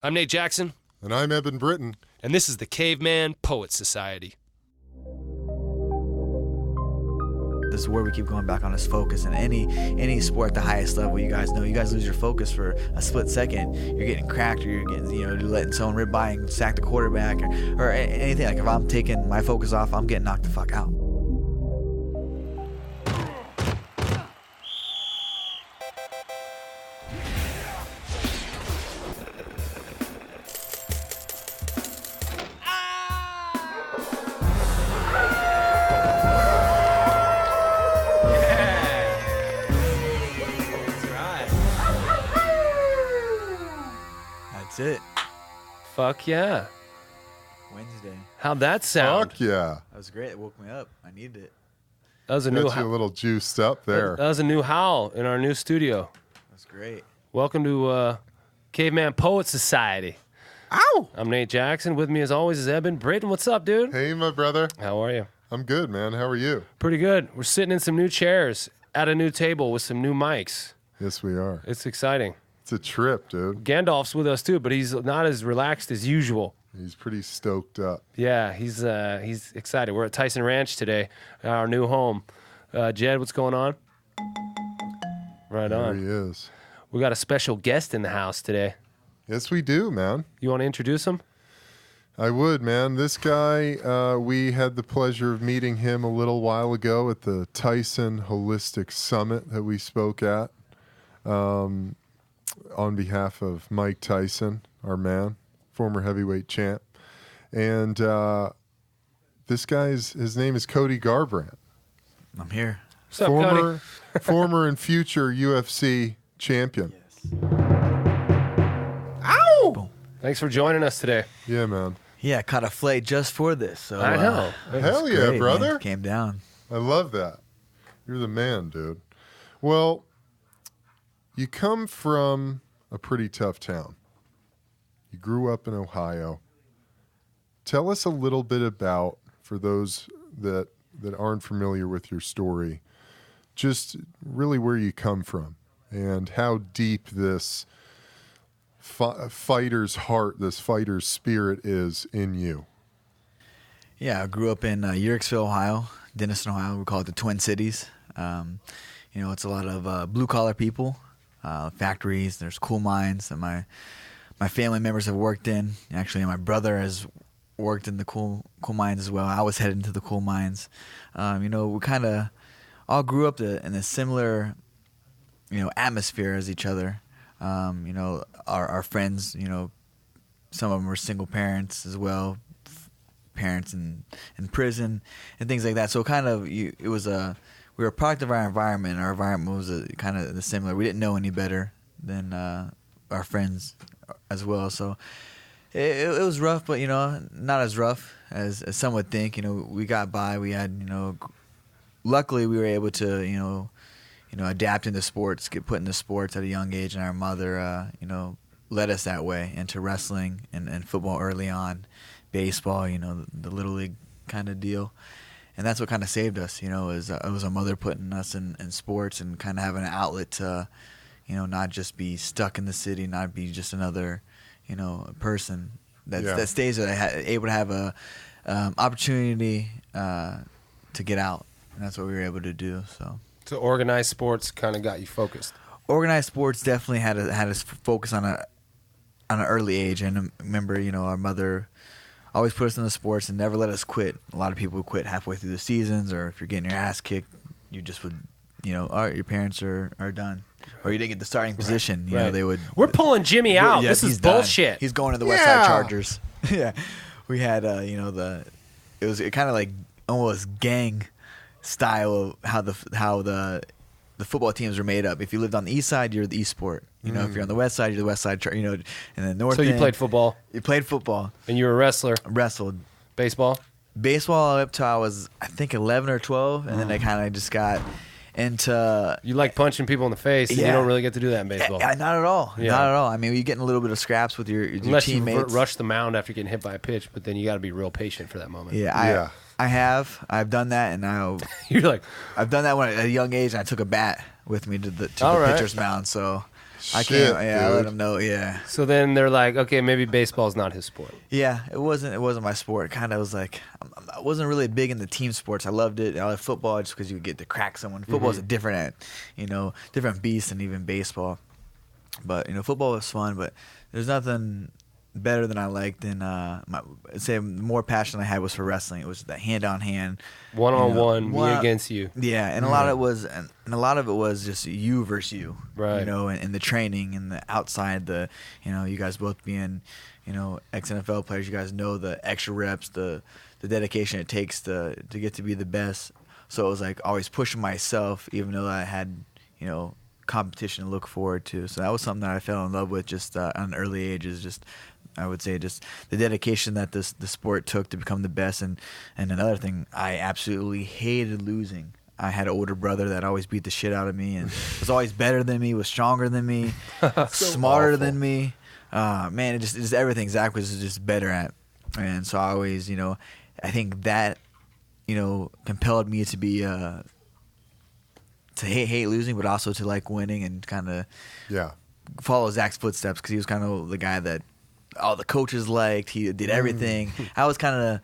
I'm Nate Jackson. And I'm Eben Britton. And this is the Caveman Poet Society. This is where we keep going back on this focus. In any sport at the highest level, you guys know, you guys lose your focus for a split second, you're getting cracked, or you're getting, you're letting someone rip by and sack the quarterback, or anything. Like if I'm taking my focus off, I'm getting knocked the fuck out. It. Fuck yeah. Wednesday. How'd that sound? Fuck yeah. That was great. It woke me up. I needed it. That was a Got new you a little juiced up there. That was a new howl in our new studio. That's great. Welcome to Caveman Poet Society. Ow! I'm Nate Jackson. With me as always is Eben Britton. What's up, dude? Hey, my brother. How are you? I'm good, man. How are you? Pretty good. We're sitting in some new chairs at a new table with some new mics. Yes, we are. It's exciting. It's a trip, dude. Gandalf's with us too, but he's not as relaxed as usual. He's pretty stoked up. Yeah, he's excited. We're at Tyson Ranch today, our new home. Jed, what's going on? Right on. There he is. We got a special guest in the house today. Yes, we do, man. You want to introduce him? I would, man. This guy, we had the pleasure of meeting him a little while ago at the Tyson Holistic Summit that we spoke at. On behalf of Mike Tyson, our man, former heavyweight champ. And this guy's, his name is Cody Garbrandt. I'm here. What's up, Cody? Former and future UFC champion. Yes. Ow! Boom. Thanks for joining us today. Yeah, man. Yeah, I caught a flight just for this. So I know. Hell yeah, great, brother. man. Came down. I love that. You're the man, dude. Well, you come from a pretty tough town. You grew up in Ohio. Tell us a little bit about, for those that aren't familiar with your story, just really where you come from and how deep this fighter's heart, this fighter's spirit is in you. Yeah, I grew up in Yerkesville, Ohio, Denison, Ohio. We call it the Twin Cities. It's a lot of blue-collar people. Factories, there's coal mines that my family members have worked in. Actually, my brother has worked in the coal mines as well. I was headed into the coal mines. We kind of all grew up in a similar, atmosphere as each other. Our friends, some of them were single parents as well, parents in prison and things like that. So kind of we were a product of our environment. Our environment was kind of similar. We didn't know any better than our friends as well. So it was rough, but not as rough as some would think. We got by. We had luckily we were able to adapt into sports, get put into sports at a young age, and our mother led us that way into wrestling and football early on, baseball, the little league kind of deal. And that's what kind of saved us, it was our mother putting us in sports and kind of having an outlet to, not just be stuck in the city, not be just another, person that stays there, able to have a opportunity to get out. And that's what we were able to do. So organized sports kind of got you focused. Organized sports definitely had us focus on an early age. And I remember, our mother always put us in the sports and never let us quit. A lot of people would quit halfway through the seasons, or if you're getting your ass kicked, you just would, all right, your parents are done. Or you didn't get the starting position. You know, they would. We're pulling Jimmy out. Yeah, this is bullshit. He's going to the West Side Chargers. Yeah. We had, it was kind of like almost gang style of how the football teams were made up. If you lived on the east side, you're the East Sport. If you're on the west side, you're the West Side. And then north. So you played football. You played football. And you were a wrestler. Wrestled. Baseball. Baseball up till I was, I think, 11 or 12, and then I kind of just got into. You like punching people in the face, and you don't really get to do that in baseball. Not at all. Yeah. Not at all. I mean, you get in a little bit of scraps with your Unless teammates. you rush the mound after getting hit by a pitch, but then you got to be real patient for that moment. Yeah, I have. I've done that, and You're like, I've done that when at a young age. And I took a bat with me to the pitcher's mound. So I Shit, can't. Yeah, I let dude. him know. Yeah. So then they're like, okay, maybe baseball's not his sport. Yeah, it wasn't my sport. Kind of was like I wasn't really big into team sports. I loved it. I loved football just because you get to crack someone. Football's a different beast than even baseball. But football was fun. But there's nothing better than I liked. And I'd say more passion I had was for wrestling. It was the hand on hand, One-on-one, me against you. Yeah, and a lot of it was just you versus you, right? And the training and the outside, you guys both being, ex-NFL players, you guys know the extra reps, the dedication it takes to get to be the best. So it was like always pushing myself, even though I had, competition to look forward to. So that was something that I fell in love with just at an early age. Is just, I would say, just the dedication that the sport took to become the best. And another thing, I absolutely hated losing. I had an older brother that always beat the shit out of me and was always better than me, was stronger than me, smarter than me. Man, it just everything Zach was just better at. And so I always, I think that, compelled me to be to hate losing, but also to like winning and kind of follow Zach's footsteps, because he was kind of the guy that all the coaches liked. He did everything. I was kind of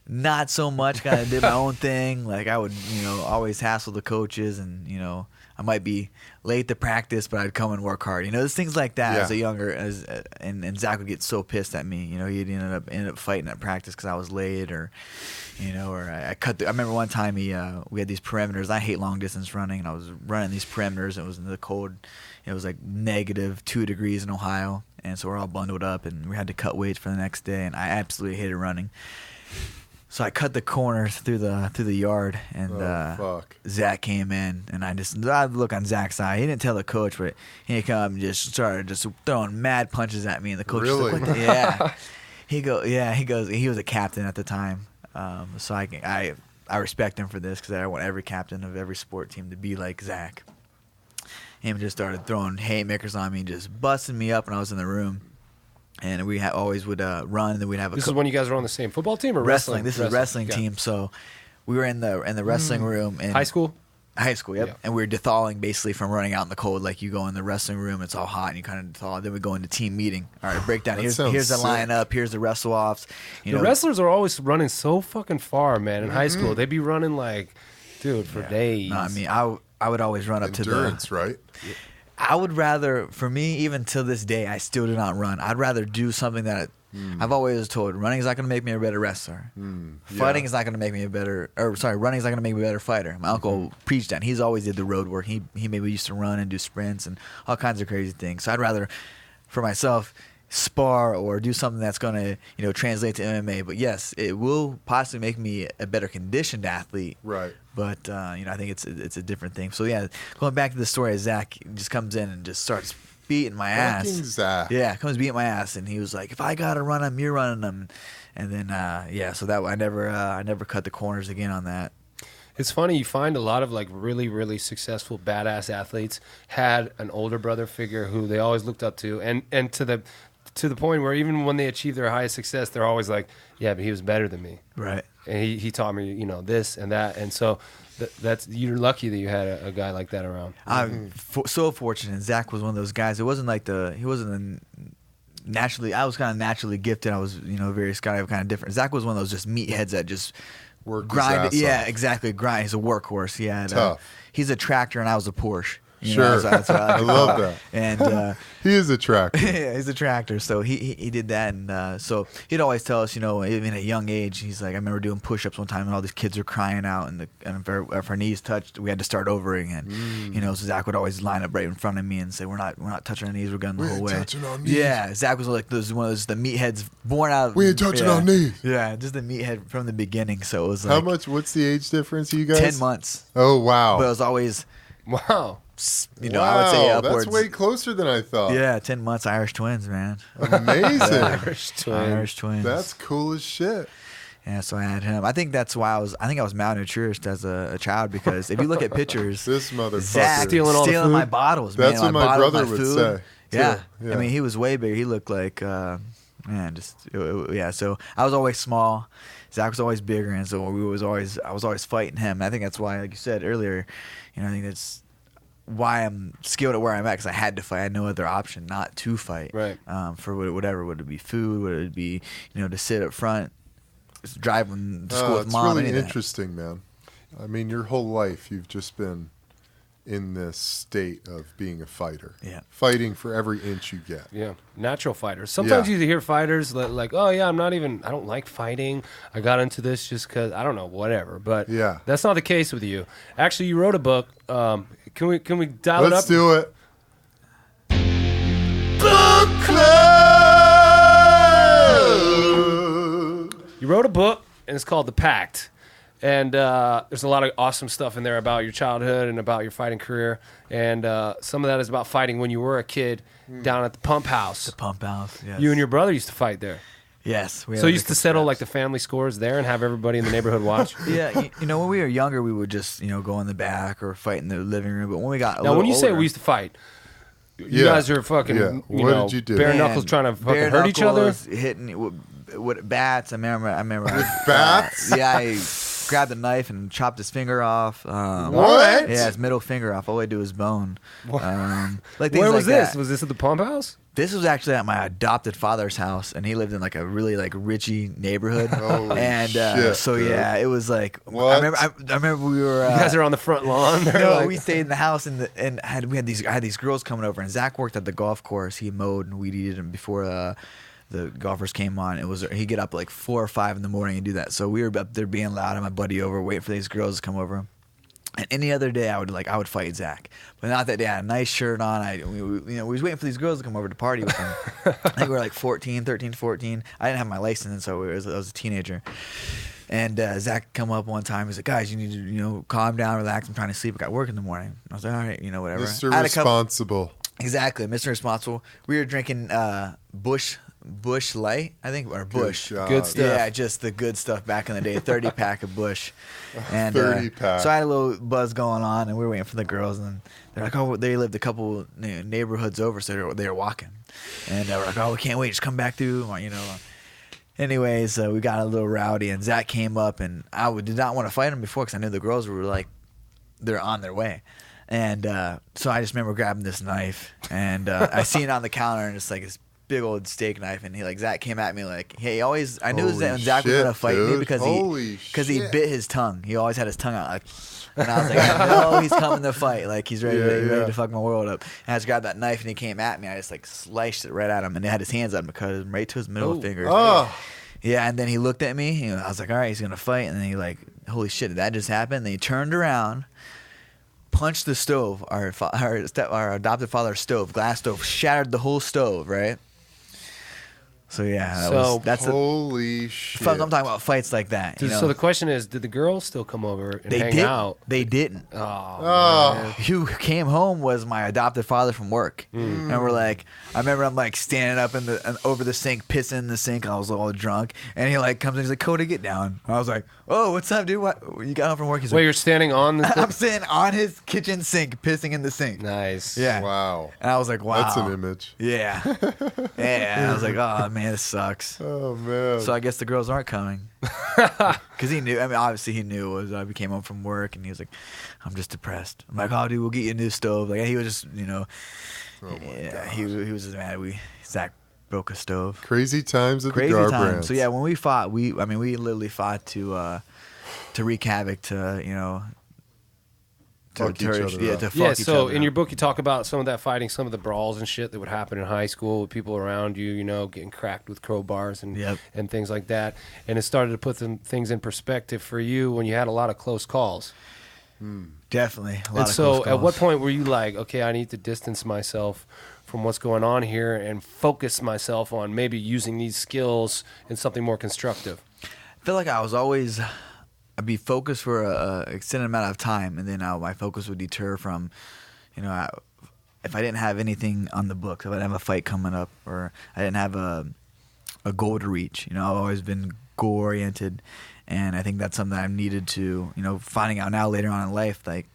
not so much, kind of did my own thing. Like I would, always hassle the coaches, and I might be late to practice, but I'd come and work hard. There's things like that as a younger, and Zach would get so pissed at me. He'd end up fighting at practice because I was late, or I cut. I remember one time we had these perimeters. I hate long distance running, and I was running these perimeters. It was in the cold. It was like -2 degrees in Ohio, and so we're all bundled up, and we had to cut weights for the next day. And I absolutely hated running. So I cut the corners through the yard, and Zach came in, and I look on Zach's eye. He didn't tell the coach, but he come and just started throwing mad punches at me, and the coach was like, what the? Yeah. He goes. He was a captain at the time, so I respect him for this, because I want every captain of every sport team to be like Zach. Him just started throwing haymakers on me, just busting me up when I was in the room. And we always would run, and then we'd have This is when you guys were on the same football team or wrestling? This is a wrestling team. So we were in the wrestling room. In high school? High school, yep. Yeah. And we were thawing basically from running out in the cold. Like you go in the wrestling room, it's all hot, and you kind of thaw. Then we go into team meeting. All right, breakdown. Here's the lineup. Here's the wrestle offs. The wrestlers are always running so fucking far, man. In high school, they'd be running like, dude, for days. No, I mean, I would always run up to the endurance, right? I would rather, for me, even to this day, I still do not run. I'd rather do something that I've always told. Running is not going to make me a better wrestler. Fighting is not going to make me running is not going to make me a better fighter. My uncle preached that. He's always did the road work. He maybe used to run and do sprints and all kinds of crazy things. So I'd rather, for myself, spar or do something that's going to translate to MMA. But yes, it will possibly make me a better conditioned athlete. Right. But I think it's a different thing. So yeah, going back to the story, Zach just comes in and just starts beating my ass. Zach. Yeah, comes beating my ass, and he was like, "If I gotta run him, you're running him." And then so that I never cut the corners again on that. It's funny, you find a lot of like really, really successful badass athletes had an older brother figure who they always looked up to, and to the point where even when they achieve their highest success, they're always like, yeah, but he was better than me. Right. And he taught me, this and that. And so that's you're lucky that you had a guy like that around. I'm so fortunate. Zach was one of those guys. It wasn't like he wasn't naturally. I was kind of naturally gifted. I was, various kind of different. Zach was one of those just meatheads that just grind. Yeah, exactly. Grind. He's a workhorse. Yeah. Tough. He's a tractor, and I was a Porsche. Sure. That's what I love that. And he is a tractor. Yeah, he's a tractor. So he did that, and so he'd always tell us, even at a young age, he's like, I remember doing push-ups one time, and all these kids were crying out, and if our knees touched, we had to start over again. So Zach would always line up right in front of me and say, we're not touching our knees, we're going the whole way. Touching our knees. Yeah, Zach was like one of those the meatheads born out. We ain't touching our knees. Yeah, just the meathead from the beginning. So it was like, what's the age difference, you guys? 10 months. Oh wow. But it was always wow. I would say upwards. That's way closer than I thought. Yeah, 10 months. Irish twins, man. Amazing. Irish twins. That's cool as shit. Yeah, so I had him. I think that's why I was malnourished as a child, because if you look at pictures, this motherfucker Zach stealing my bottles. That's man, what my brother would say. Yeah. Yeah, I mean, he was way bigger. He looked like So I was always small. Zach was always bigger, and so I was always fighting him. And I think that's why, like you said earlier, I think why I'm skilled at where I'm at, because I had to fight. I had no other option not to fight. Right. For whatever, would it be food? Would it be to sit up front, driving to school with it's mom? really Any of that. interesting, man. I mean, your whole life you've just been in this state of being a fighter. Yeah. Fighting for every inch you get. Yeah, natural fighters. Sometimes you hear fighters like, oh yeah, I don't like fighting. I got into this just because, I don't know, whatever. But Yeah. that's not the case with you. Actually, you wrote a book. Can we dial it up? Let's do it. Book Club! You wrote a book, and it's called The Pact. And there's a lot of awesome stuff in there about your childhood and about your fighting career. And some of that is about fighting when you were a kid down at the pump house. The pump house. Yes. You and your brother used to fight there. Yes. So you used to settle like the family scores there and have everybody in the neighborhood watch? Yeah, when we were younger, we would just go in the back or fight in the living room. But when we got now, when you say older, we used to fight, you guys are fucking, What did you do? bare knuckles trying to fucking hurt each other? Hitting with bats. I remember. With bats? I grabbed a knife and chopped his finger off. What? Yeah, his middle finger off, all the way to his bone. Where was this? That. Was this at the pump house? This was actually at my adopted father's house, and he lived in like a really richy neighborhood. Holy and shit, so dude. yeah, it was like What? I remember we were. You guys are on the front lawn. No, we stayed in the house I had these girls coming over, and Zach worked at the golf course. He mowed and weed eated, and before the golfers came on, he'd get up like 4 or 5 in the morning and do that. So we were up there being loud, and my buddy over waiting for these girls to come over. And any other day, I would fight Zach, but not that day. I had a nice shirt on. We was waiting for these girls to come over to party with him. I think we were like 13, 14. I didn't have my license, so I was a teenager. And Zach come up one time. He's like, "Guys, you need to calm down, relax. I'm trying to sleep. I got work in the morning." I was like, "All right, whatever." Mr. I had a couple- Responsible. Exactly, Mr. Responsible. We were drinking Bush Light, I think, or Bush. Good stuff. Yeah, just the good stuff back in the day. 30-pack of Bush. And 30-pack. So I had a little buzz going on, and we were waiting for the girls, and they're like, "Oh, they lived a couple neighborhoods over, so they were walking." And we're like, "Oh, we can't wait, just come back through." Anyways, we got a little rowdy, and Zach came up, and I did not want to fight him before because I knew the girls were like, they're on their way. And so I just remember grabbing this knife, and I seen it on the counter, and it's like this big old steak knife, and Zach came at me like, hey, I knew Holy Zach was gonna fight me dude. because Holy he shit. bit his tongue. He always had his tongue out, like, and I was like, I know he's coming to fight, like he's ready, ready to fuck my world up. And I just grabbed that knife, and he came at me. I just like sliced it right at him, and he had his hands on him, cut him right to his middle finger. Oh. Yeah, and then he looked at me, and I was like, all right, he's gonna fight, and then he like, holy shit, did that just happen? And then he turned around, punched the stove, our adopted father's stove, glass stove, shattered the whole stove, right? So yeah, that's holy shit. I'm talking about fights like that. So the question is, did the girls still come over and hang out? They didn't. Oh. Who came home was my adopted father from work, and we're like, I remember I'm like standing up over the sink, pissing in the sink. I was all drunk, and he like comes in, he's like, "Cody, get down." I was like, "Oh, what's up, dude? What you got home from work?" He's Wait, like, you're standing on the I'm sitting on his kitchen sink, pissing in the sink. Nice. Yeah. Wow. And I was like, wow. That's an image. Yeah. Yeah. I was like, oh, man, this sucks. Oh, man. So I guess the girls aren't coming. Because he knew. I mean, obviously he knew. I came home from work, and he was like, I'm just depressed. I'm like, oh, dude, we'll get you a new stove. Like, he was just, he was just mad. Zach broke a stove. Crazy times at Crazy the Garbrandt. times. So, yeah, when we fought, we literally fought to wreak havoc, to Fuck each other up. to fuck Yeah, each so other in up. your book, you talk about some of that fighting, some of the brawls and shit that would happen in high school with people around you, getting cracked with crowbars and things like that. And it started to put some things in perspective for you when you had a lot of close calls. Definitely. A lot And of so close at calls. what point were you like, okay, I need to distance myself from what's going on here and focus myself on maybe using these skills in something more constructive? I feel like I'd be focused for a extended amount of time, and then my focus would deter from, if I didn't have anything on the books, if I didn't have a fight coming up, or I didn't have a goal to reach. I've always been goal oriented, and I think that's something I've needed to, finding out now later on in life. Like,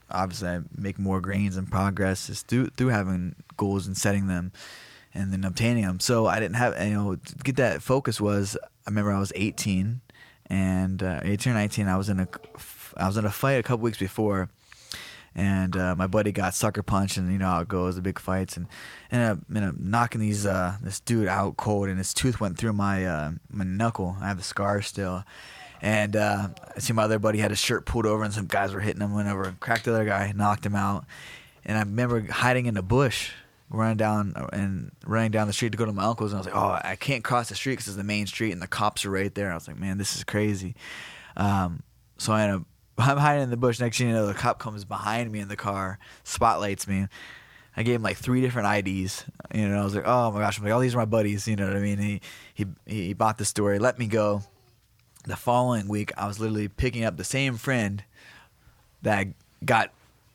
obviously, I make more gains and progress is through having goals and setting them, and then obtaining them. So I didn't have, to get that focus was. I remember I was 18. And 18 or 19, I was in a fight a couple weeks before, And my buddy got sucker punched, and you know how it goes, the big fights, and ended up knocking this dude out cold, and his tooth went through my knuckle. I have the scar still. And I see my other buddy had his shirt pulled over, and some guys were hitting him, went over and cracked the other guy, knocked him out. And I remember hiding in a bush, running down the street to go to my uncle's, and I was like, oh, I can't cross the street because it's the main street, and the cops are right there. I was like, man, this is crazy. So I'm hiding in the bush. Next thing you know, the cop comes behind me in the car, spotlights me. I gave him like 3 different IDs. You know, I was like, oh my gosh. I'm like, oh, these are my buddies. You know what I mean? He bought the story, let me go. The following week, I was literally picking up the same friend that got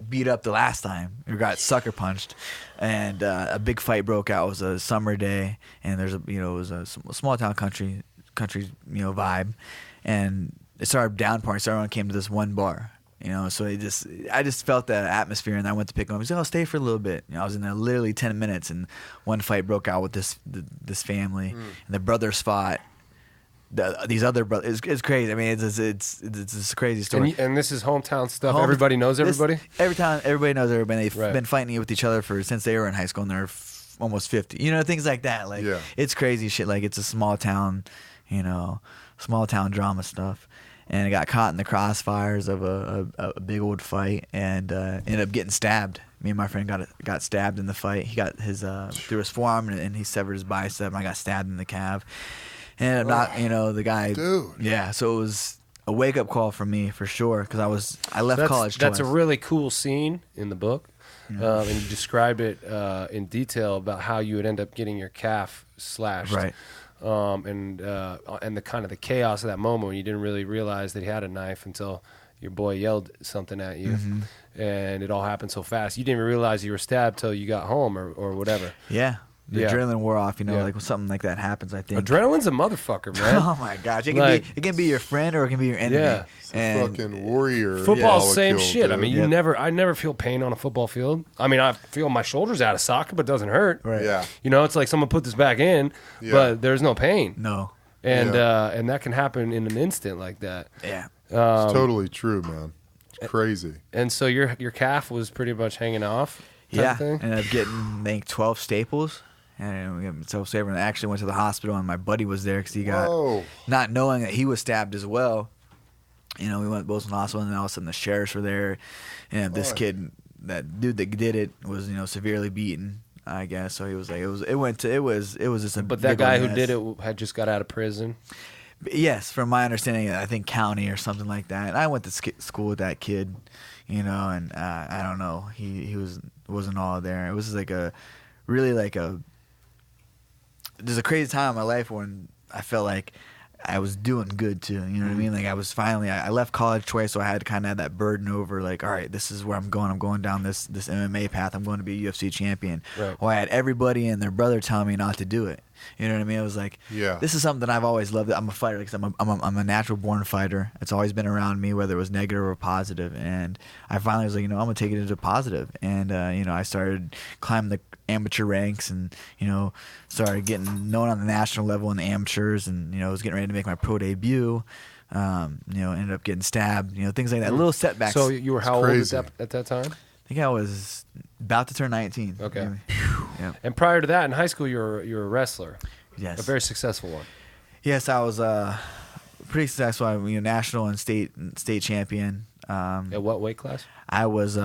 beat up the last time, or got sucker punched, and a big fight broke out. It was a summer day, and it was a small town country vibe, and it started downpouring. So everyone came to this one bar, so I just felt that atmosphere, and I went to pick him up. He said, "I'll stay for a little bit." I was in there literally 10 minutes, and one fight broke out with this family, and the brothers fought. These other brothers, it's crazy. I mean, it's a crazy story. And this is hometown stuff. Everybody knows everybody. Everybody knows everybody. They've Right. been fighting with each other since they were in high school, and they're almost 50. Things like that. Like it's crazy shit. Like it's a small town, small town drama stuff. And I got caught in the crossfires of a big old fight, and ended up getting stabbed. Me and my friend got stabbed in the fight. He got his through his forearm, and he severed his bicep. And I got stabbed in the calf. And I'm not, the guy. Dude. Yeah, so it was a wake up call for me for sure, because I left college twice. That's a really cool scene in the book, and you describe it in detail about how you would end up getting your calf slashed, right? And the kind of the chaos of that moment when you didn't really realize that he had a knife until your boy yelled something at you, and it all happened so fast. You didn't even realize you were stabbed till you got home or whatever. Yeah. The adrenaline wore off, like when something like that happens, I think. Adrenaline's a motherfucker, man. Oh my gosh. It can be your friend or it can be your enemy. Yeah. It's a fucking warrior. Football's same shit. Dude. I mean, I never feel pain on a football field. I mean, I feel my shoulders out of socket, but it doesn't hurt. Right. Yeah. It's like someone put this back in, but there's no pain. No. And and that can happen in an instant like that. Yeah. It's totally true, man. It's crazy. And so your calf was pretty much hanging off. Yeah. Thing? Ended up getting, I think, 12 staples. And we got so I actually went to the hospital, and my buddy was there because he got, not knowing that he was stabbed as well. We went both to the hospital, and then all of a sudden the sheriffs were there. And this kid, that dude that did it, was severely beaten, I guess. So he was like, it was just a. But that guy who did it had just got out of prison. Yes, from my understanding, I think county or something like that. And I went to school with that kid, and I don't know, he wasn't all there. It was like a really like a. There's a crazy time in my life when I felt like I was doing good too. You know what I mean? Like I was I left college twice, so I had to kind of have that burden over. Like, all right, this is where I'm going. I'm going down this MMA path. I'm going to be a UFC champion. Right. Well, I had everybody and their brother telling me not to do it. You know what I mean? I was like, this is something that I've always loved. I'm a fighter because I'm a natural born fighter. It's always been around me, whether it was negative or positive. And I finally was like, I'm gonna take it into positive. And I started climbing the amateur ranks, and started getting known on the national level in the amateurs, and was getting ready to make my pro debut. Ended up getting stabbed. Things like that. Little setbacks. So you were how old at that time? I think I was about to turn 19. Okay. Yeah. And prior to that, in high school, you were a wrestler. Yes. A very successful one. Yes, I was pretty successful. I national and state champion. At what weight class? I was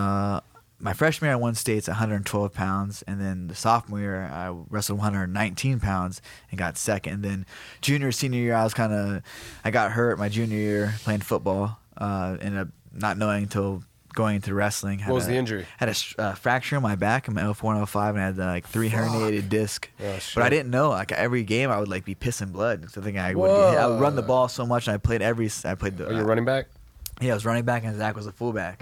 my freshman year I won states at 112 pounds, and then the sophomore year I wrestled 119 pounds and got second. And then senior year I got hurt my junior year playing football. Ended up not knowing until going into wrestling. What was the injury? Had a fracture in my back in my L4 and L5, and I had like 3 herniated disc. Oh, but I didn't know. Like every game, I would like be pissing blood. So I think I would run the ball so much, and I played the. Are you a running back? Yeah, I was running back, and Zach was a fullback.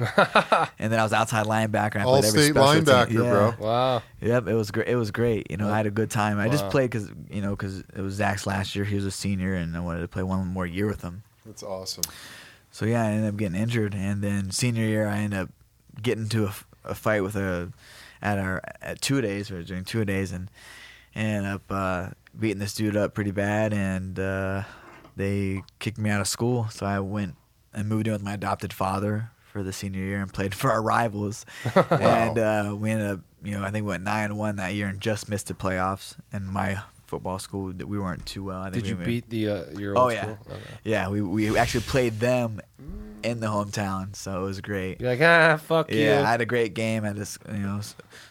And then I was outside linebacker. And I All played every state special linebacker, team. bro. Wow. Yep, it was great. It was great. I had a good time. I just played because it was Zach's last year. He was a senior, and I wanted to play one more year with him. That's awesome. So yeah, I ended up getting injured, and then senior year I ended up getting into a fight with at 2 days. We were doing 2 days, and ended up beating this dude up pretty bad, and they kicked me out of school. So I went and moved in with my adopted father for the senior year and played for our rivals. And we ended up, I think we went 9-1 that year and just missed the playoffs. And my football school, that we weren't too well. Did you beat your old school? Oh, yeah. We actually played them in the hometown, so it was great. You're like, fuck you. Yeah, I had a great game. I just,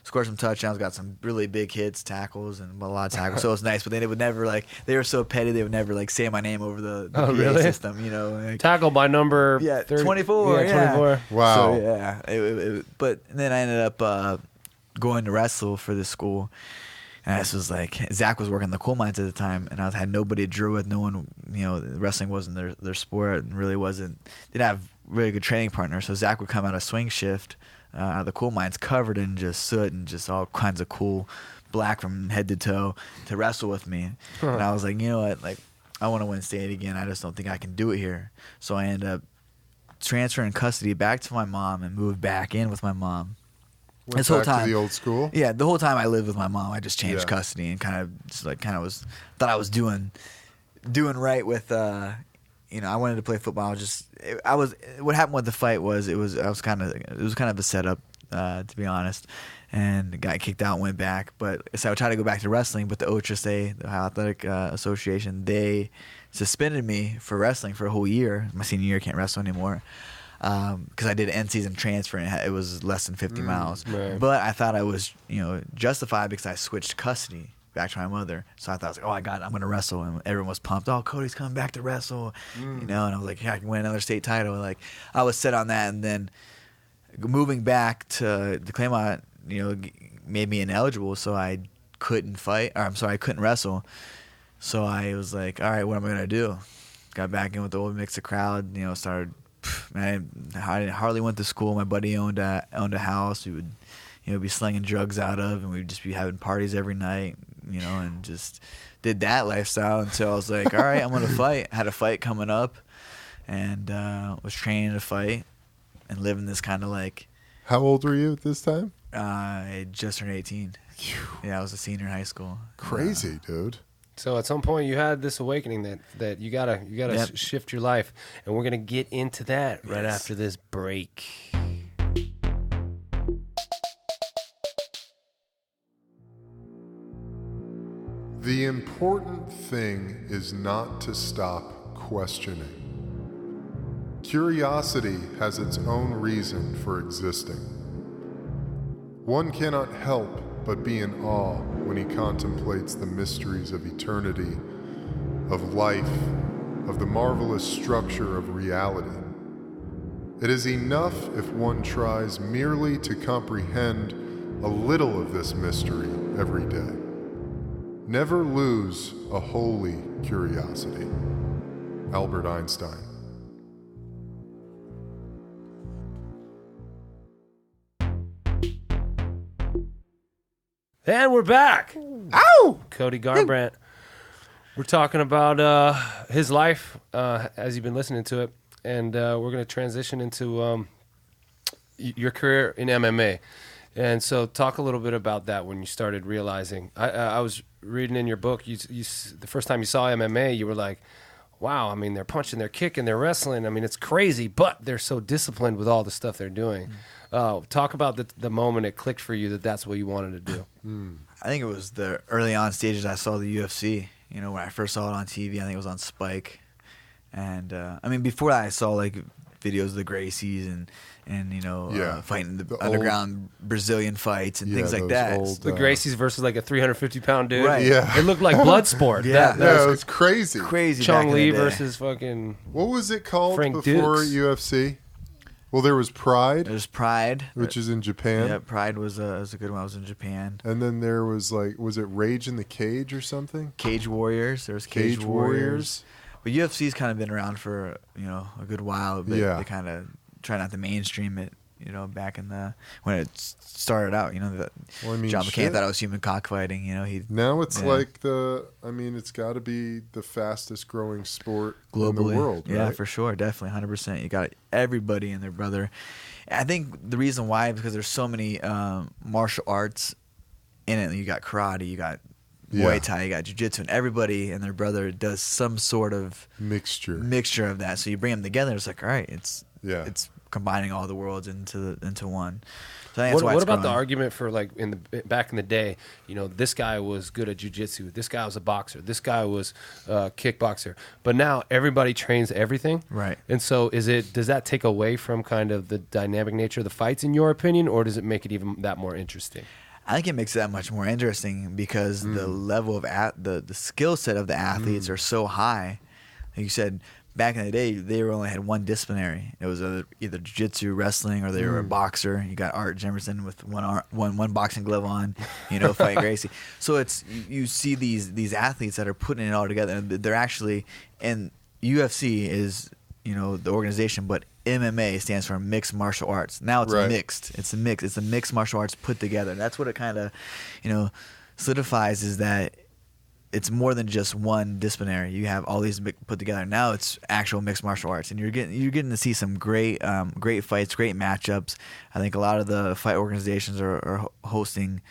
scored some touchdowns, got some really big hits, tackles, and a lot of tackles. So it was nice. But they would never they were so petty. They would never say my name over the PA really? system. Tackle by number 24. Yeah, 24. Wow. So yeah, but then I ended up going to wrestle for the school. And this was Zach was working the coal mines at the time, and I had nobody to drill with. No one, wrestling wasn't their sport, and really didn't have really good training partners. So Zach would come out of swing shift out of the coal mines, covered in just soot and just all kinds of cool black from head to toe, to wrestle with me. And I was like, you know what, I want to win state again. I just don't think I can do it here. So I ended up transferring custody back to my mom and moved back in with my mom. Went this whole back time to the old school? Yeah, the whole time I lived with my mom, I just changed custody and kind of thought I was doing right with I wanted to play football. What happened with the fight was it was kind of a setup, to be honest, and got kicked out and went back. But so I tried to go back to wrestling, but the OHSA, the Ohio Athletic Association, they suspended me for wrestling for a whole year. My senior year, can't wrestle anymore. Because I did an end-season transfer and it was less than 50 miles. Right. But I thought I was, justified because I switched custody back to my mother. So I thought, I'm going to wrestle. And everyone was pumped. Oh, Cody's coming back to wrestle. And I was like, yeah, I can win another state title. I was set on that. And then moving back to Claymont, made me ineligible. So I couldn't I couldn't wrestle. So I was like, all right, what am I going to do? Got back in with the old mix of crowd, started. I hardly went to school. My buddy owned a house. We would, be slinging drugs out of, and we'd just be having parties every night, and just did that lifestyle until I was like, all right, I'm gonna fight. I had a fight coming up, and was training to fight, and living this kind of How old were you at this time? I just turned 18. Yeah, I was a senior in high school. Crazy, dude. So at some point you had this awakening that you gotta shift your life, and we're gonna get into that right after this break. The important thing is not to stop questioning. Curiosity has its own reason for existing. One cannot help but be in awe when he contemplates the mysteries of eternity, of life, of the marvelous structure of reality. It is enough if one tries merely to comprehend a little of this mystery every day. Never lose a holy curiosity. Albert Einstein. And we're back. Ow! Cody Garbrandt. We're talking about his life as you've been listening to it, and we're going to transition into your career in MMA. And so talk a little bit about that when you started realizing. I was reading in your book, you the first time you saw MMA, you were like, wow, I mean, they're punching, they're kicking, they're wrestling. I mean, it's crazy, but they're so disciplined with all the stuff they're doing. Talk about the moment it clicked for you that that's what you wanted to do. I think it was the early on stages I saw the UFC. When I first saw it on TV, I think it was on Spike. And, before that I saw, videos of the Gracies and fighting the underground Brazilian fights and things like that. The Gracies versus a 350-pound dude. Right. Yeah. It looked like Bloodsport. Yeah. It was crazy. Crazy. Chong back in Lee the day. versus fucking... What was it called Frank before Dukes. UFC? Well, there was Pride, There's Pride. which is in Japan. Yeah, Pride was a good one. I was in Japan. And then there was was it Rage in the Cage or something? Cage Warriors. There was Cage Warriors. But UFC's kind of been around for a good while. But Yeah. they kind of try not to mainstream it. Back in when it started out. John McCain thought it was human cockfighting. Now it's it's got to be the fastest growing sport globally in the world. Yeah, right? for sure, definitely, 100%. You got everybody and their brother. I think the reason why is because there's so many martial arts in it. You got karate, you got Muay Thai, you got jiu-jitsu, and everybody and their brother does some sort of mixture of that. So you bring them together. It's like, all right, it's combining all the worlds into one. So I think that's why What it's about the growing. argument for like back in the day? You know, this guy was good at jiu-jitsu. This guy was a boxer. This guy was a kickboxer. But now everybody trains everything, Right. And so does that take away from kind of the dynamic nature of the fights, in your opinion, or does it make it even that more interesting? I think it makes it that much more interesting because the level of the skill set of the athletes are so high. Like you said, back in the day, they only had one disciplinary. It was either jiu-jitsu, wrestling, or they were a boxer. You got Art Jemerson with one boxing glove on, fighting Gracie. So it's you see these athletes that are putting it all together. And they're actually, and UFC is the organization, but MMA stands for mixed martial arts. Now it's mixed. It's a mix. It's a mixed martial arts put together. And that's what it kind of solidifies, is that it's more than just one disciplinary. You have all these put together. Now it's actual mixed martial arts, and you're getting to see some great fights, great matchups. I think a lot of the fight organizations are hosting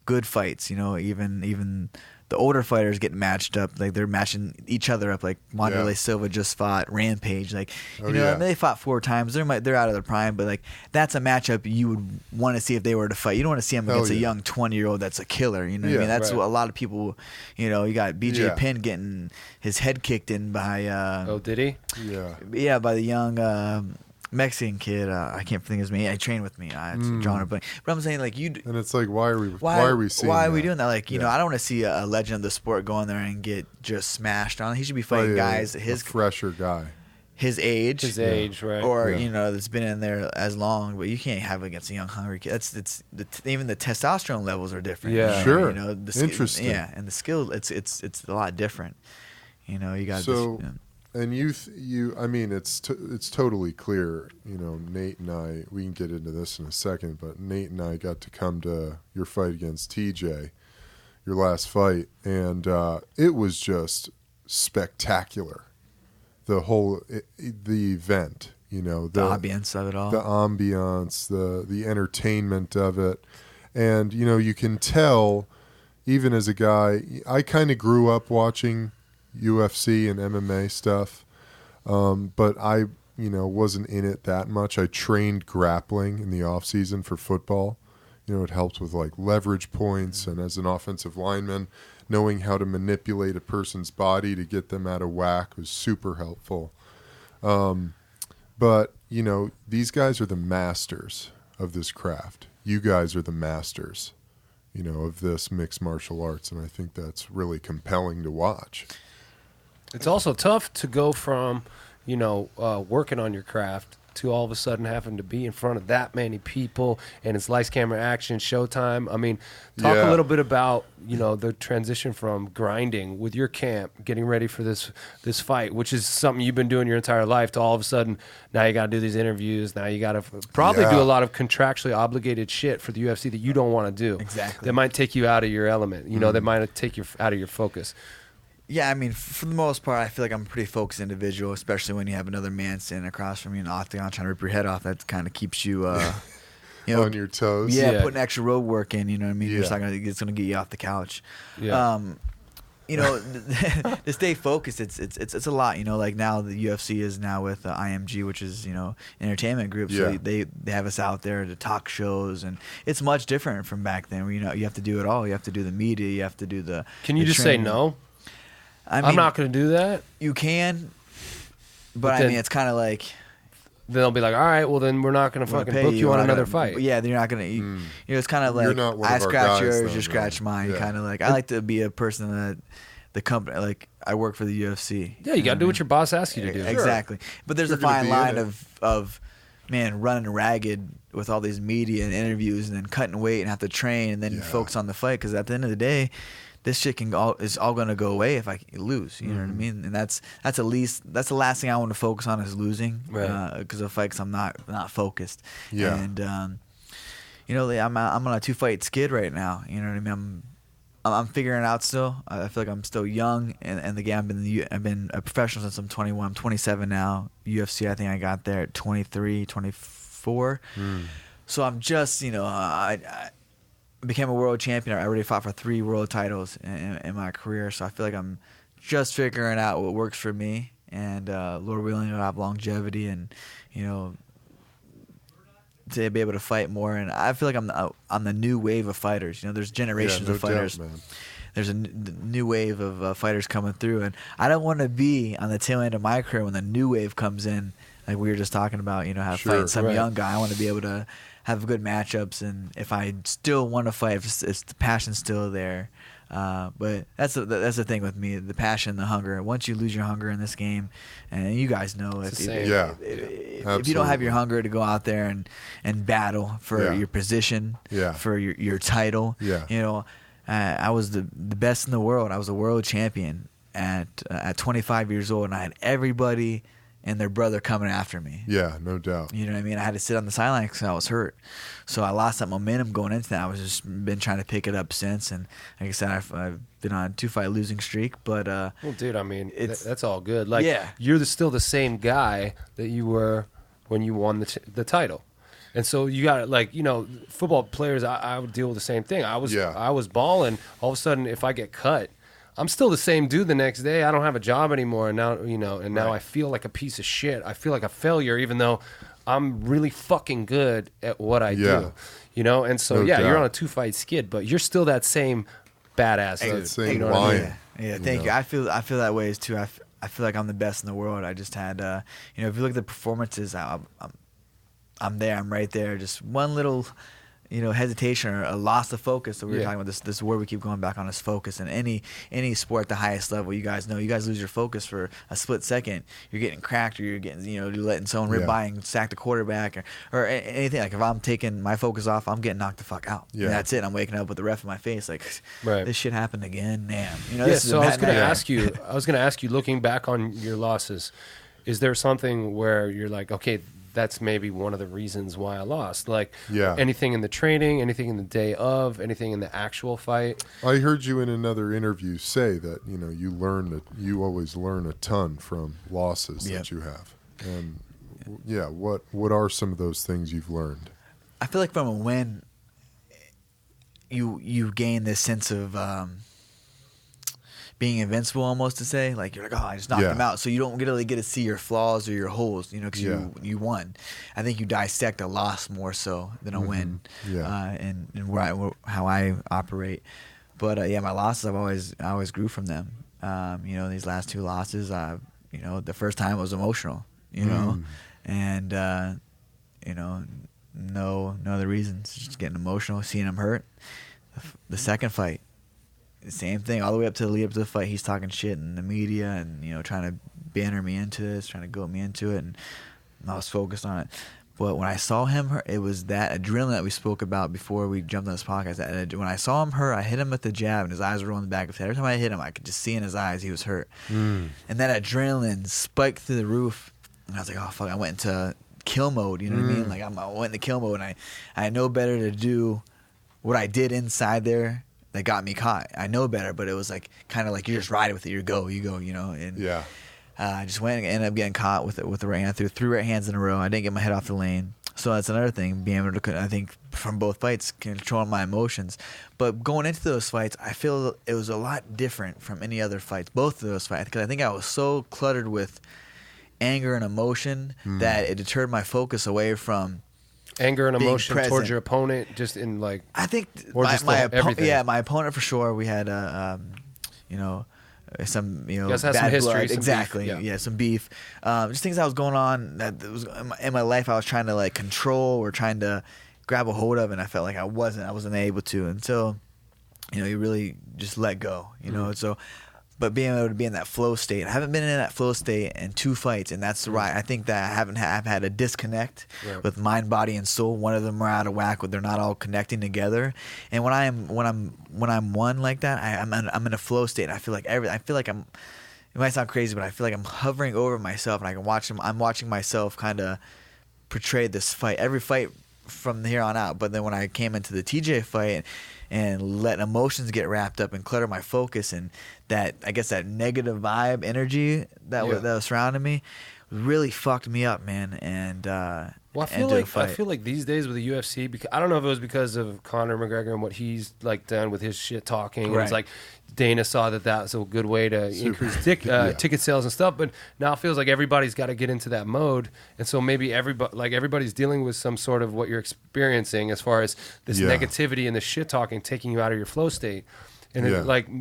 good fights. Even the older fighters get matched up. Like they're matching each other up. Like Wanderlei Silva just fought Rampage. Like they fought 4 times. They're out of their prime, but like that's a matchup you would want to see if they were to fight. You don't want to see them against a young 20-year-old that's a killer. You know what I mean? That's what a lot of people. You got BJ Penn getting his head kicked in by. Oh, did he? Yeah, by the young. Mexican kid, I can't think of his name. I trained with me. It's drawing a blank. But I'm saying, like, and it's like, why are we seeing why are we that? doing that? Like, I don't want to see a legend of the sport go in there and get just smashed on. He should be fighting guys a fresher guy, his age, right? Or that's been in there as long. But you can't have it against a young hungry kid. Even the testosterone levels are different. Yeah, sure. Interesting. Yeah, and the skill, it's a lot different. You got so. And I mean, it's totally clear. Nate and I, we can get into this in a second, but Nate and I got to come to your fight against TJ, your last fight, and it was just spectacular. The whole the event, the ambiance of it all, the ambiance, the entertainment of it, and you can tell, even as a guy, I kind of grew up watching UFC and MMA stuff, but I wasn't in it that much. I trained grappling in the off season for football. It helped with like leverage points, and as an offensive lineman, knowing how to manipulate a person's body to get them out of whack was super helpful. But these guys are the masters of this craft. You guys are the masters of this mixed martial arts, and I think that's really compelling to watch. It's also tough to go from, working on your craft to all of a sudden having to be in front of that many people, and it's lights, camera, action, showtime. I mean, talk a little bit about, the transition from grinding with your camp, getting ready for this fight, which is something you've been doing your entire life, to all of a sudden, now you got to do these interviews. Now you got to probably do a lot of contractually obligated shit for the UFC that you don't want to do. Exactly. That might take you out of your element, that might take you out of your focus. Yeah, I mean, for the most part, I feel like I'm a pretty focused individual, especially when you have another man standing across from you in the octagon trying to rip your head off. That kind of keeps you, on your toes. Yeah, putting extra road work in. You know what I mean? Yeah. It's gonna get you off the couch. Yeah. To stay focused, it's a lot. Like now the UFC is now with IMG, which is entertainment group. So they have us out there to talk shows, and it's much different from back then. Where, you have to do it all. You have to do the media. You have to do the. Can you just say no? I'm not going to do that. You can, but I mean, it's kind of like then they'll be like, all right, well then we're not going to fucking book you on another fight. Yeah, then you're not going to. It's kind of like I scratch yours, you scratch mine. Yeah. Kind of like I like to be a person that the company, like I work for the UFC. Yeah, you got to do what your boss asks you to do. Exactly, but there's a fine line of man running ragged with all these media and interviews, and then cutting weight and have to train, and then focus on the fight, because at the end of the day, this shit is all going to go away if I lose. You know what I mean? And that's the last thing I want to focus on is losing, right? Because of fight, because I'm not focused. Yeah. And I'm on a 2-fight skid right now. You know what I mean? I'm figuring it out still. I feel like I'm still young, and the game. I've been a professional since I'm 21. I'm 27 now. UFC, I think I got there at 23, 24. So I'm just, I became a world champion. I already fought for 3 world titles in my career. So I feel like I'm just figuring out what works for me. And Lord willing, I'll have longevity and, to be able to fight more. And I feel like I'm the new wave of fighters. You know, there's generations of fighters. Doubt, man. There's a new wave of fighters coming through, and I don't want to be on the tail end of my career when the new wave comes in, like we were just talking about. You know, fight some young guy. I want to be able to have good matchups, and if I still want to fight, if the passion's still there. But that's the thing with me, the passion, the hunger. Once you lose your hunger in this game, and you guys know if you don't have your hunger to go out there and battle for your position, for your title, you know. I was the best in the world. I was a world champion at 25 years old, and I had everybody and their brother coming after me. Yeah, no doubt. You know what I mean? I had to sit on the sideline because I was hurt. So I lost that momentum going into that. I was just been trying to pick it up since. And like I said, I've been on a 2-fight losing streak. But well, dude, I mean, that's all good. Like, you're still the same guy that you were when you won the title. And so you got, like, you know, football players, I would deal with the same thing. I was balling. All of a sudden, if I get cut, I'm still the same dude the next day. I don't have a job anymore. And now, you know, now I feel like a piece of shit. I feel like a failure, even though I'm really fucking good at what I do. You know? And so, you're on a 2-fight skid, but you're still that same badass dude. That same lion. Yeah, thank you. I feel that way too. I feel like I'm the best in the world. I just had, you know, if you look at the performances, I'm there. I'm right there. Just one little, you know, hesitation or a loss of focus. So we were talking about this word we keep going back on is focus. And any sport at the highest level, you guys know, you guys lose your focus for a split second, you're getting cracked, or you're getting, you know, you're letting someone rip by and sack the quarterback, or anything. Like if I'm taking my focus off, I'm getting knocked the fuck out. Yeah. And that's it. I'm waking up with the ref in my face, like this shit happened again. Damn. You know. So I was going to ask you, looking back on your losses, is there something where you're like, okay, that's maybe one of the reasons why I lost. Like anything in the training, anything in the day of, anything in the actual fight. I heard you in another interview say that, you know, you always learn a ton from losses that you have. And what are some of those things you've learned? I feel like from a win, you gain this sense of being invincible, almost to say, like, you're like, oh, I just knocked him out. So you don't really get to see your flaws or your holes, you know, because you won. I think you dissect a loss more so than a win, and how I operate. But my losses, I always grew from them. You know, these last 2 losses, you know, the first time was emotional, you know, and you know, no other reasons, just getting emotional, seeing him hurt. The second fight, same thing, all the way up to the lead up to the fight. He's talking shit in the media and, you know, trying to banner me into this, trying to goat me into it, and I was focused on it. But when I saw him hurt, it was that adrenaline that we spoke about before we jumped on this podcast. When I saw him hurt, I hit him with the jab, and his eyes were rolling the back of his head. Every time I hit him, I could just see in his eyes he was hurt. And that adrenaline spiked through the roof, and I was like, oh, fuck, I went into kill mode, you know what I mean? Like, I went into kill mode, and I know better to do what I did inside there that got me caught. I know better, but it was like kind of like you're just riding with it. You go, you know. And I just went and ended up getting caught with the right hand. Threw 3 right hands in a row. I didn't get my head off the lane. So that's another thing, being able to, I think, from both fights, controlling my emotions. But going into those fights, I feel it was a lot different from any other fights, both of those fights, because I think I was so cluttered with anger and emotion that it deterred my focus away from anger and emotion towards your opponent, just in like, I think my opponent for sure. We had you know, some, you know, bad some history, blood. some Exactly, beef. Some beef. Just things that was going on that was in my life. I was trying to like control or trying to grab a hold of, and I felt like I wasn't able to until, you know, you really just let go. You know, so. But being able to be in that flow state, I haven't been in that flow state in 2 fights, and that's right. I think that I've had a disconnect with mind, body, and soul. One of them are out of whack, they're not all connecting together. And when I'm one like that, I'm in a flow state. I feel like it might sound crazy, but I feel like I'm hovering over myself, and I'm watching myself kind of portray this fight, every fight from here on out. But then when I came into the TJ fight and let emotions get wrapped up and clutter my focus, and that, I guess, that negative vibe energy that was surrounding me really fucked me up, man. And Well, I feel like these days with the UFC, because I don't know if it was because of Conor McGregor and what he's like done with his shit talking. Right. And it's like Dana saw that was a good way to increase ticket sales and stuff. But now it feels like everybody's got to get into that mode, and so maybe everybody's dealing with some sort of what you're experiencing as far as this negativity and the shit talking taking you out of your flow state. And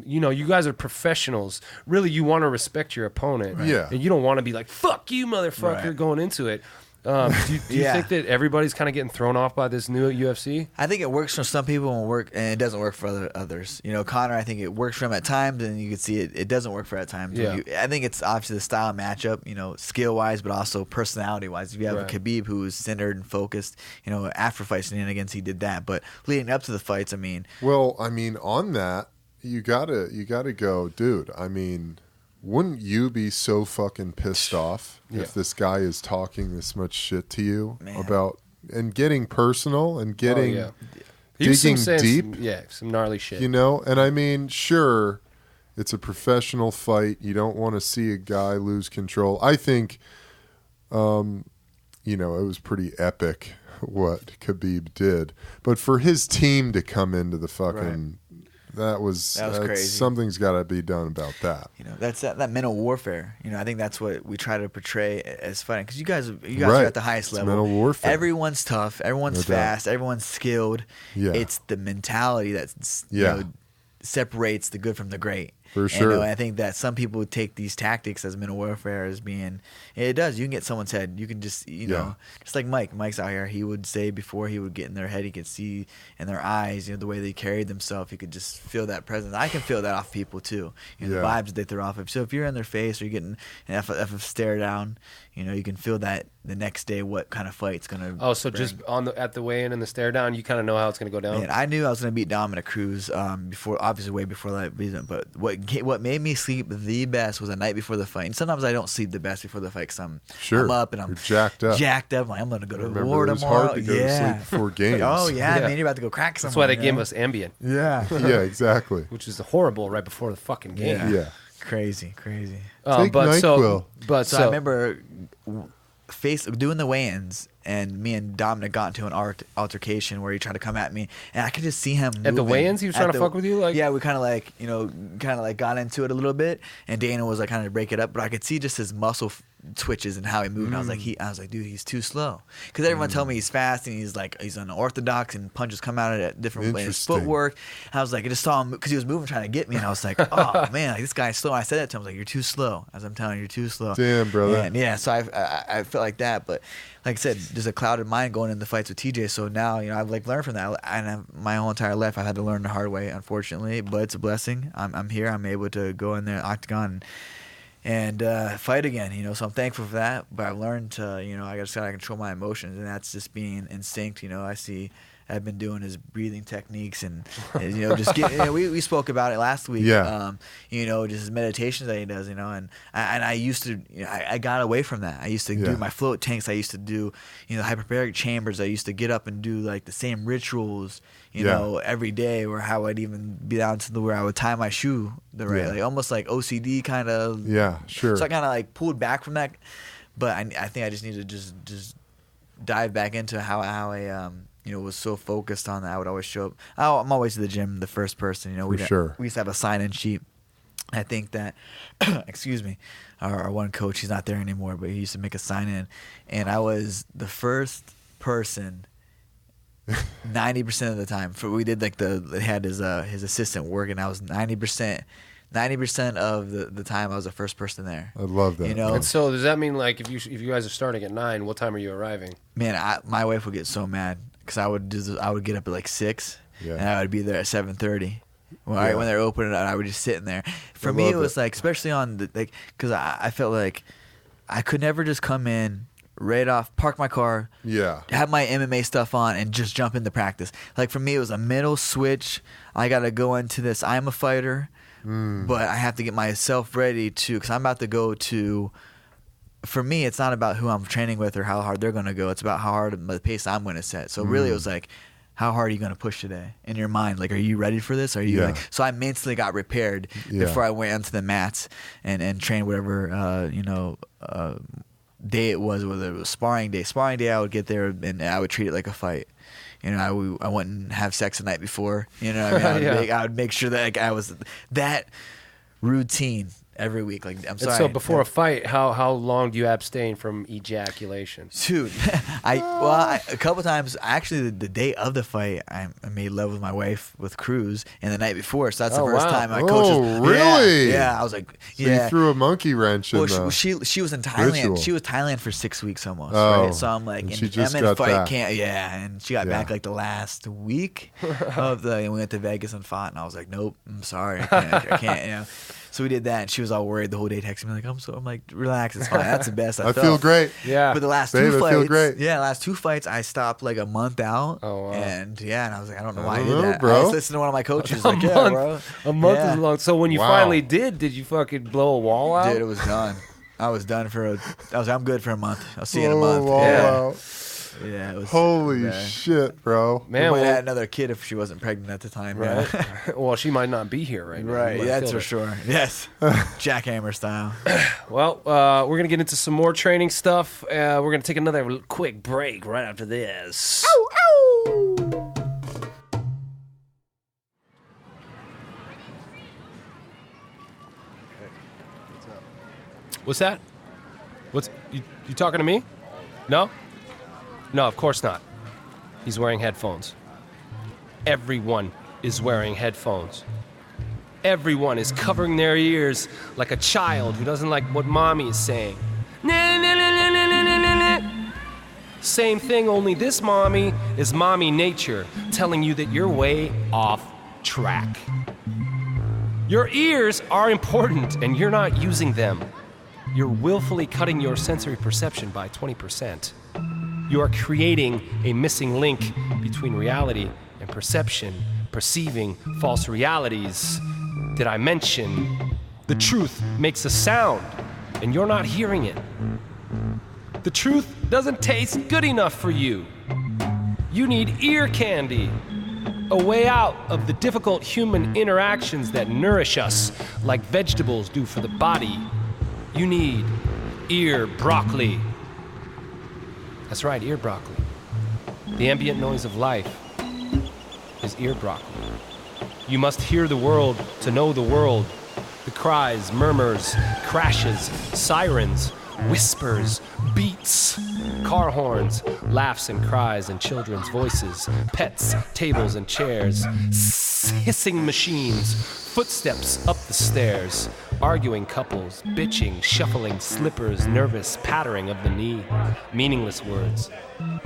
you guys are professionals. Really, you want to respect your opponent. Right? Yeah. And you don't want to be like, fuck you, motherfucker, going into it. Do you think that everybody's kind of getting thrown off by this new UFC? I think it works for some people and it doesn't work for others. Conor, I think it works for him at times, and you can see it doesn't work for at times. Yeah. I think it's obviously the style matchup, skill-wise, but also personality-wise. If you have a Khabib who's centered and focused, after fight shenanigans, he did that. But leading up to the fights, on that, you gotta go, dude. Wouldn't you be so fucking pissed off if this guy is talking this much shit to you about and getting personal and getting digging deep? Some gnarly shit. And sure, it's a professional fight. You don't want to see a guy lose control. I think, it was pretty epic what Khabib did. But for his team to come into the fucking... That was crazy. Something's got to be done about that. That's that mental warfare. I think that's what we try to portray as fighting. Because you guys are at the highest level. Mental warfare. Everyone's tough. Everyone's fast. Everyone's skilled. Yeah. It's the mentality that separates the good from the great. For sure. And I think that some people would take these tactics as mental warfare as being, it does. You can get someone's head. You can just, just like Mike. Mike's out here. He would say before he would get in their head, he could see in their eyes, the way they carried themselves. He could just feel that presence. I can feel that off people too. The vibes that they throw off. So if you're in their face or you're getting an F stare down, you can feel that the next day what kind of fight's going to bring. Just at the weigh-in and the stare down, you kind of know how it's going to go down? Man, I knew I was going to beat Dominic Cruz way before that reason. But what made me sleep the best was the night before the fight. And sometimes I don't sleep the best before the fight because I'm up and I'm jacked up. I'm going to go to war tomorrow. It was hard to go to sleep before games. Man, you're about to go crack someone. That's why they gave us Ambien. Yeah. Yeah, exactly. Which is horrible right before the fucking game. Yeah. Crazy. Take NyQuil. So I remember doing the weigh-ins, and me and Dominic got into an altercation where he tried to come at me, and I could just see him moving. At the weigh-ins, he was trying to fuck with you? We kind of got into it a little bit, and Dana was kind of break it up, but I could see just his muscle twitches and how he moved. And I was like, dude, he's too slow. Because everyone told me he's fast and he's unorthodox and punches come out at different ways. Footwork. And I was like, I just saw him because he was moving, trying to get me, and I was like, oh man, this guy's slow. And I said that to him, I was like, you're too slow. As I'm telling you, you're too slow. Damn, brother. And so I felt like that, but like I said, there's a clouded mind going into fights with TJ. So now, I've learned from that, and my whole entire life I've had to learn the hard way, unfortunately. But it's a blessing. I'm here. I'm able to go in there, Octagon, and fight again. So I'm thankful for that. But I've learned to, I just gotta control my emotions, and that's just being in sync. I've been doing his breathing techniques and just we spoke about it last week. Yeah. Just his meditations that he does. And I used to I got away from that. I used to do my float tanks. I used to do hyperbaric chambers. I used to get up and do the same rituals every day, or how I'd even be down to where I would tie my shoe almost like OCD kind of. Yeah, sure. So I kind of pulled back from that, but I think I just need to just dive back into how I was so focused on that. I would always show up. I'm always to the gym, the first person. We used to have a sign-in sheet. I think that, excuse me, our one coach, he's not there anymore, but he used to make a sign-in, and I was the first person 90% of the time. We did they had his assistant work, and I was 90%. 90% of the time, I was the first person there. I love that. And so does that mean if you guys are starting at 9, what time are you arriving? Man, my wife would get so mad because I would get up at 6, and I would be there at 7:30. When they're opening it, I would just sit in there. For me, it was especially on because I felt like I could never just come in right off, park my car, have my MMA stuff on, and just jump into practice. For me, it was a mental switch. I got to go into this. I'm a fighter. But I have to get myself ready because I'm about to go to. For me, it's not about who I'm training with or how hard they're going to go. It's about how hard the pace I'm going to set. So really, it was how hard are you going to push today in your mind? Are you ready for this? Are you So I mentally got prepared before I went onto the mats and trained whatever day it was, whether it was sparring day. Sparring day, I would get there and I would treat it like a fight. You know, I wouldn't have sex the night before. You know what I mean? I would make sure that like, I was that routine every week. Like, I'm sorry. And so before a fight, how long do you abstain from ejaculation? Dude, a couple times. Actually, the day of the fight, I made love with my wife with Cruz, and the night before. So that's the first time my coaches. Oh, really? Yeah, I was like, So you threw a monkey wrench in the she was in Thailand. ritual. She was Thailand for 6 weeks almost. Oh, right? So I'm like, and and she just I'm in got fight back. camp. Yeah, and she got back like the last week and we went to Vegas and fought, and I was like, nope, I'm sorry, I can't. You know. So we did that, and she was all worried the whole day, texting me like, I'm like, relax, it's fine. That's the best. I feel great. Yeah. But the last Babe, two I fights, feel great. last 2 fights, I stopped like a month out. Oh, wow. And I was like, I don't know why I don't did know, that. bro. I just listened to one of my coaches, like, yeah, bro. A month Yeah. is long. So when you Wow. finally did you fucking blow a wall out? Dude, it was done. I was done I'm good for a month. I'll see you in a Whoa, month. whoa, Yeah. whoa. Yeah, it was Holy bad. shit, bro. Man, We might well, have had another kid if she wasn't pregnant at the time. right? Yeah. Well, she might not be here right now. Right, You might yeah, have that's for killed her. sure. Yes. Jackhammer style. Well, we're going to get into some more training stuff. We're going to take another quick break right after this. What's that? What's you talking to me? No? No, of course not. He's wearing headphones. Everyone is wearing headphones. Everyone is covering their ears like a child who doesn't like what mommy is saying. Same thing, only this mommy is mommy nature telling you that you're way off track. Your ears are important and you're not using them. You're willfully cutting your sensory perception by 20%. You are creating a missing link between reality and perception, perceiving false realities. Did I mention the truth makes a sound and you're not hearing it? The truth doesn't taste good enough for you. You need ear candy, a way out of the difficult human interactions that nourish us like vegetables do for the body. You need ear broccoli. That's right, ear broccoli. The ambient noise of life is ear broccoli. You must hear the world to know the world. The cries, murmurs, crashes, sirens, whispers, beats, car horns, laughs and cries and children's voices, pets, tables and chairs, hissing machines, footsteps up the stairs, arguing couples, bitching, shuffling slippers, nervous pattering of the knee, meaningless words,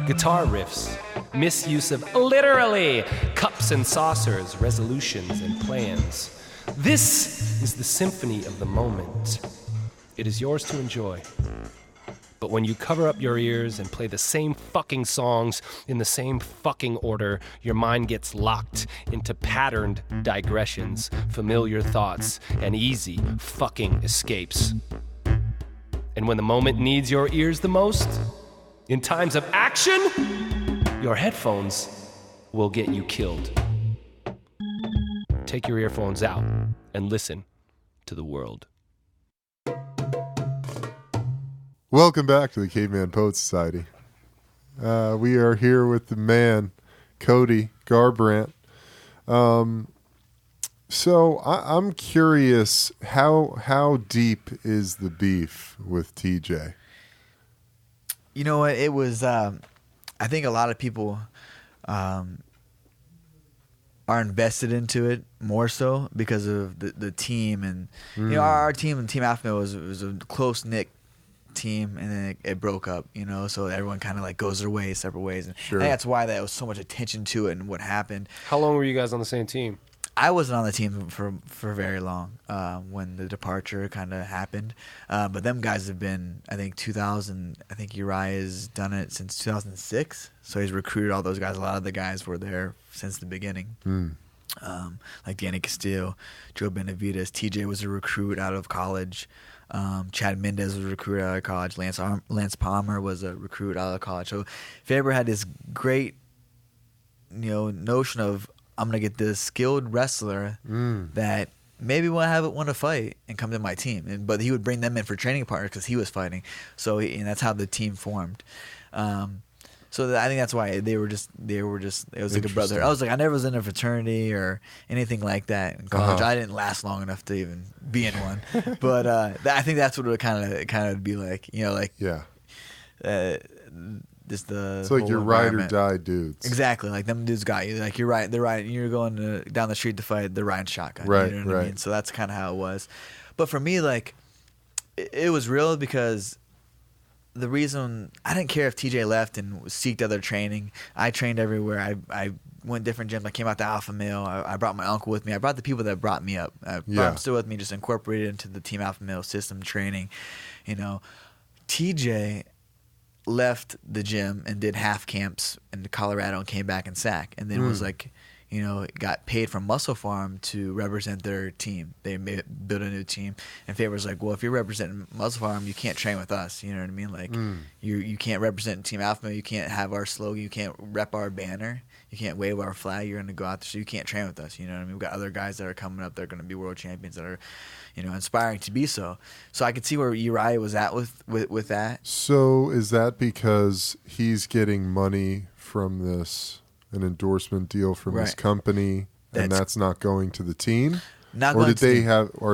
guitar riffs, misuse of literally cups and saucers, resolutions and plans. This is the symphony of the moment. It is yours to enjoy. But when you cover up your ears and play the same fucking songs in the same fucking order, your mind gets locked into patterned digressions, familiar thoughts, and easy fucking escapes. And when the moment needs your ears the most, in times of action, your headphones will get you killed. Take your earphones out and listen to the world. Welcome back to the Caveman Poet Society. We are here with the man, Cody Garbrandt. So I'm curious, how deep is the beef with TJ? You know what? It was, I think a lot of people are invested into it more so because of the team. And, you know, our team, Team Alpha was a close-knit team, and then it broke up, you know, so everyone kind of like goes their ways, separate ways. And Sure. I think that's why there was so much attention to it and what happened. How long were you guys on the same team? I wasn't on the team for very long when the departure kind of happened. But them guys have been, I think, 2000. I think Uriah's done it since 2006. So he's recruited all those guys. A lot of the guys were there since the beginning. Like Danny Castillo, Joe Benavides. TJ was a recruit out of college. Chad Mendez was a recruit out of college. Lance Palmer was a recruit out of college. So Faber had this great, you know, notion of, I'm gonna get this skilled wrestler that maybe want to fight and come to my team. But he would bring them in for training partners because he was fighting. So and that's how the team formed. So I think that's why they were just it was like a brother. I was like, I never was in a fraternity or anything like that in college. I didn't last long enough to even be in one. But I think that's what it would kind of be like, like just the it's like your ride or die dudes. Exactly, like them dudes got you. Like you're right, they're riding. You're going down the street to fight. They're riding shotgun. Right, you know what I mean? So that's kind of how it was. But for me, like it was real because the reason I didn't care if TJ left and seeked other training. I trained everywhere. I went different gyms. I came out to Alpha Male. I brought my uncle with me. I brought the people that brought me up. I brought them still with me, just incorporated into the Team Alpha Male system training. TJ left the gym and did half camps in Colorado and came back in SAC. And then was like, got paid from Muscle Farm to represent their team. They built a new team. And Faber was like, well, if you're representing Muscle Farm, you can't train with us. You know what I mean? Like, you can't represent Team Alpha Male. You can't have our slogan. You can't rep our banner. You can't wave our flag. You're going to go out there. So you can't train with us. You know what I mean? We've got other guys that are coming up that are going to be world champions that are, inspiring to be so. So I could see where Uriah was at with that. So is that because he's getting money from an endorsement deal from his company, and that's not going to the team? Are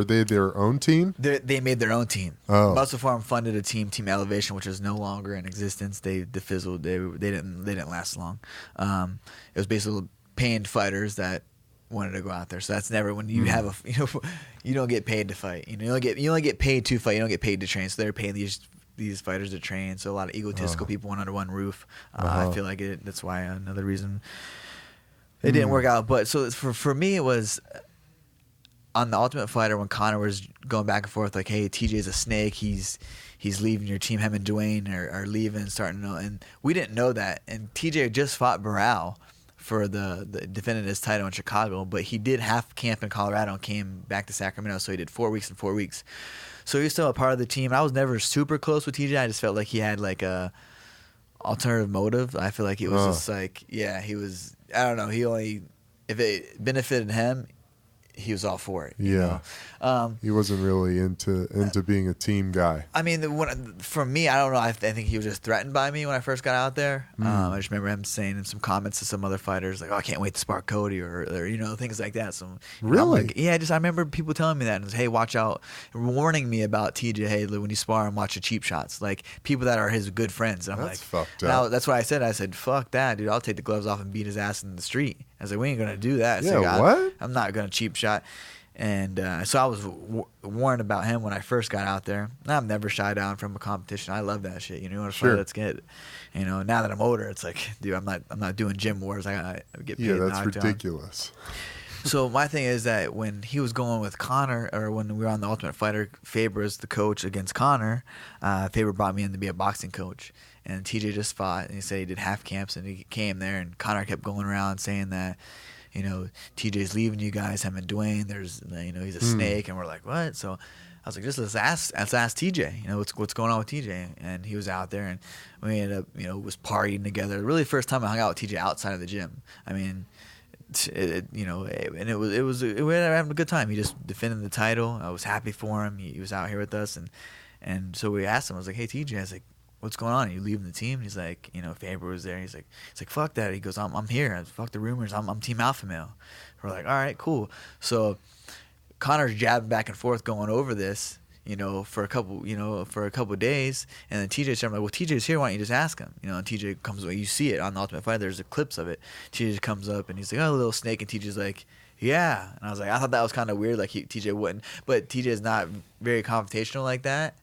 they their own team? They made their own team. Oh. Muscle Farm funded a team, Team Elevation, which is no longer in existence. They fizzled. They didn't last long. It was basically paying fighters that wanted to go out there. So that's never when you have you don't get paid to fight. You only get paid to fight. You don't get paid to train. So they're paying these fighters to train. So a lot of egotistical people went under one roof. I feel like that's why another reason it didn't work out. But so for me, it was on the Ultimate Fighter when Conor was going back and forth like, hey, TJ's a snake. He's leaving your team. Him and Dwayne are leaving, starting to know. And we didn't know that. And TJ just fought Barral for the defending his title in Chicago, but he did half camp in Colorado and came back to Sacramento. So he did 4 weeks in 4 weeks. So he was still a part of the team. I was never super close with TJ. I just felt like he had like a alternative motive. I feel like it was just like, he was, I don't know. If it benefited him, he was all for it. You know? He wasn't really into being a team guy. I mean, for me, I don't know. I think he was just threatened by me when I first got out there. I just remember him saying in some comments to some other fighters like, "Oh, I can't wait to spar Cody," or things like that. So really, like, I remember people telling me that and hey, watch out, warning me about TJ. Hey, when you spar him, watch the cheap shots. Like people that are his good friends. I'm that's like, fucked up. That's what I said. I said, "Fuck that, dude. I'll take the gloves off and beat his ass in the street." I was like, we ain't gonna do that. Yeah, so like, what? I'm not gonna cheap shot. And so I was warned about him when I first got out there. I've never shied down from a competition. I love that shit. You want to fight? Let's get it. Now that I'm older, it's like, dude, I'm not doing gym wars. I get paid. Yeah, that's ridiculous. So my thing is that when he was going with Conor, or when we were on the Ultimate Fighter, Faber is the coach against Conor. Faber brought me in to be a boxing coach. And TJ just fought, and he said he did half camps, and he came there, and Conor kept going around saying that, TJ's leaving you guys, him and Dwayne. There's, he's a snake, and we're like, what? So I was like, just let's ask TJ. What's going on with TJ? And he was out there, and we ended up, was partying together. Really, the first time I hung out with TJ outside of the gym. I mean, and we were having a good time. He just defended the title. I was happy for him. He was out here with us, and so we asked him. I was like, hey TJ, I was like, what's going on? Are you leaving the team? And he's like, Faber was there. He's like, fuck that. He goes, I'm here. Fuck the rumors. I'm Team Alpha Male. We're like, all right, cool. So Conor's jabbing back and forth going over this, for a couple of days. And then TJ said, I'm like, well, TJ's here. Why don't you just ask him? And TJ comes away. You see it on the Ultimate Fighter. There's the clips of it. TJ comes up and he's like, oh, little snake. And TJ's like, yeah. And I was like, I thought that was kind of weird. Like TJ wouldn't, but TJ is not very confrontational like that.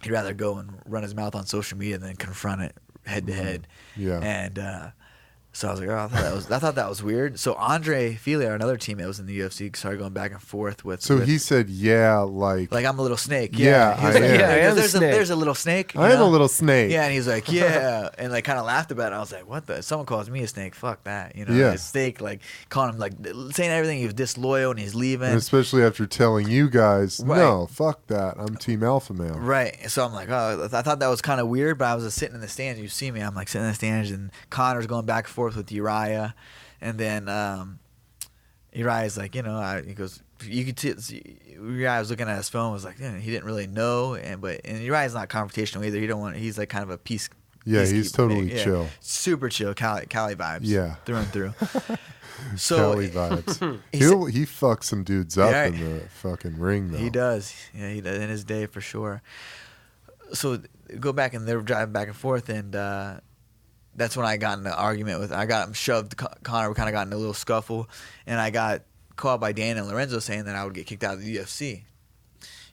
He'd rather go and run his mouth on social media than confront it head to head. Yeah. And so I was like, oh, I thought that was weird. So Andre Fili, another teammate that was in the UFC, started going back and forth with. So he said, like I'm a little snake. Yeah, he was like, there's a little snake. I am a little snake. Yeah, and he's like, yeah, and like kind of laughed about it. I was like, what the? Someone calls me a snake. Fuck that. A snake, like calling him like saying everything. He was disloyal and he's leaving. And especially after telling you guys, no, fuck that. I'm Team Alpha Male. Right. So I'm like, oh, I thought that was kind of weird, but I was just sitting in the stands. You see me, I'm like sitting in the stands, and Conor's going back and forth with Uriah, and then Uriah's like, he goes, you could Uriah was looking at his phone, was like, he didn't really know, and Uriah's not confrontational either. He's like kind of a peace. Yeah, he's totally chill. Super chill, Cali vibes. Yeah, through and through. So Cali vibes. He fucks some dudes up in the fucking ring though. He does. Yeah, he does in his day for sure. So go back and they were driving back and forth, and that's when I got in an argument I got him shoved. Connor, we kind of got in a little scuffle, and I got called by Dan and Lorenzo saying that I would get kicked out of the UFC.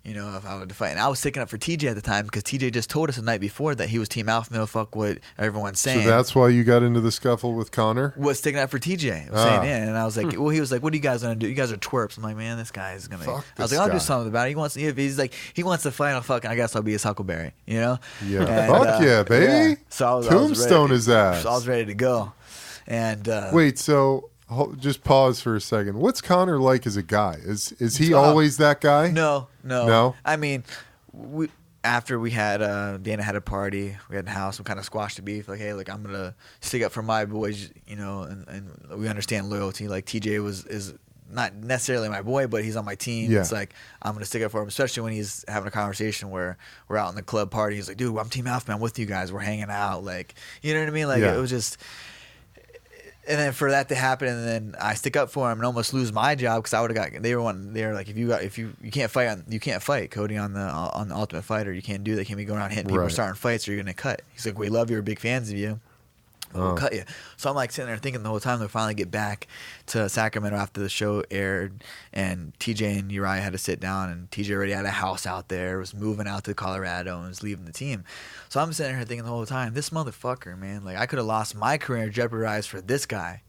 If I would fight. And I was sticking up for TJ at the time because TJ just told us the night before that he was Team Alpha Male, fuck what everyone's saying. So that's why you got into the scuffle with Connor? Was sticking up for TJ. I was saying, and I was like, well, he was like, what are you guys going to do? You guys are twerps. I'm like, man, this guy is going to. I was like, I'll do something about it. He wants to fight, I guess I'll be his Huckleberry, Yeah. Fuck yeah, baby. Yeah. So I was Tombstone ready, his ass. So I was ready to go. And wait, so just pause for a second. What's Connor like as a guy? Is he always that guy? No. I mean, after we had Dana had a party, we had a house, we kind of squashed the beef. Like, hey, look, I'm gonna stick up for my boys, and we understand loyalty. Like TJ is not necessarily my boy, but he's on my team. Yeah. It's like I'm gonna stick up for him, especially when he's having a conversation where we're out in the club party. He's like, dude, I'm Team Alpha Man, I'm with you guys. We're hanging out. Like, you know what I mean? Like, it was just. And then for that to happen, and then I stick up for him and almost lose my job because I would have got. They were like, if you can't fight Cody on the Ultimate Fighter. You can't do that. You can't be going around hitting people, starting fights, or you're gonna cut. He's like, we love you, we're big fans of you. We'll cut you. So I'm like sitting there thinking the whole time. They finally get back to Sacramento after the show aired, and TJ and Uriah had to sit down, and TJ already had a house out there, was moving out to Colorado, and was leaving the team. So I'm sitting here thinking the whole time, this motherfucker, man, like I could have lost my career jeopardized for this guy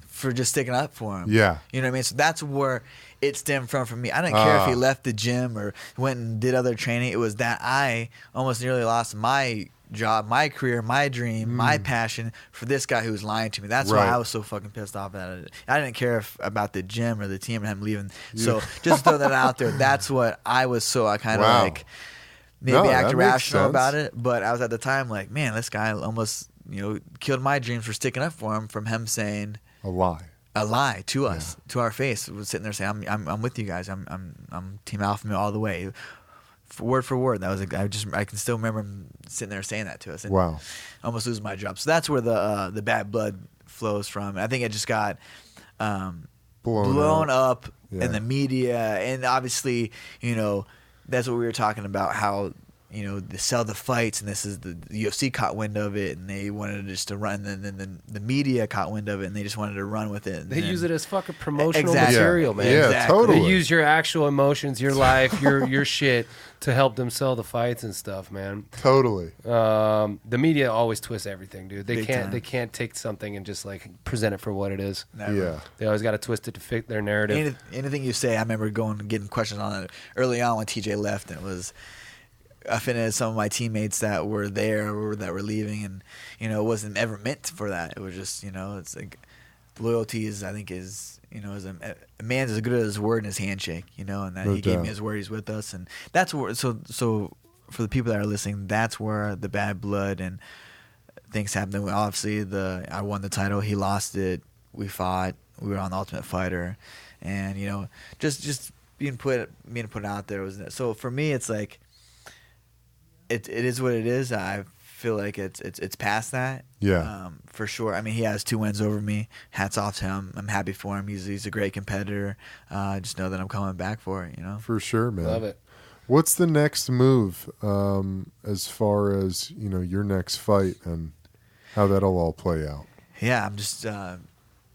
for just sticking up for him. Yeah. You know what I mean? So that's where it stemmed from for me. I didn't care if he left the gym or went and did other training. It was that I almost nearly lost my job, my career, my dream, my passion for this guy who was lying to me. That's why I was so fucking pissed off at it. I didn't care about the gym or the team and him leaving. So just throw that out there. That's what I was. So I kind of like maybe act irrational about it. But I was at the time like, man, this guy almost killed my dreams for sticking up for him from him saying a lie to us, to our face. Was sitting there saying, I'm with you guys. I'm Team Alpha Male all the way. Word for word, that was I can still remember him sitting there saying that to us. And almost losing my job. So that's where the bad blood flows from. And I think it just got blown up in the media, and obviously, that's what we were talking about. How they sell the fights, and this is the UFC caught wind of it, and they wanted just to run, and then the media caught wind of it, and they just wanted to run with it. They use it as fucking promotional material, man. Yeah, exactly. totally. They use your actual emotions, your life, your shit to help them sell the fights and stuff, man. Totally. The media always twists everything, dude. They Big can't take something and just like present it for what it is. Never. Yeah. They always got to twist it to fit their narrative. Anything you say, I remember going and getting questions on it early on when TJ left, and it was. I offended some of my teammates that were there or that were leaving, and it wasn't ever meant for that. It was just it's like loyalty is a man's as good as his word and his handshake, and that he gave me his word, he's with us, and that's where. So for the people that are listening, that's where the bad blood and things happen. Obviously, I won the title, he lost it, we fought, we were on the Ultimate Fighter, and just being put out there was so for me. It's like. It is what it is. I feel like it's past that. Yeah. For sure. I mean, he has 2 wins over me. Hats off to him. I'm happy for him. He's a great competitor. I just know that I'm coming back for it. For sure, man. Love it. What's the next move as far as your next fight and how that'll all play out? Yeah, I'm just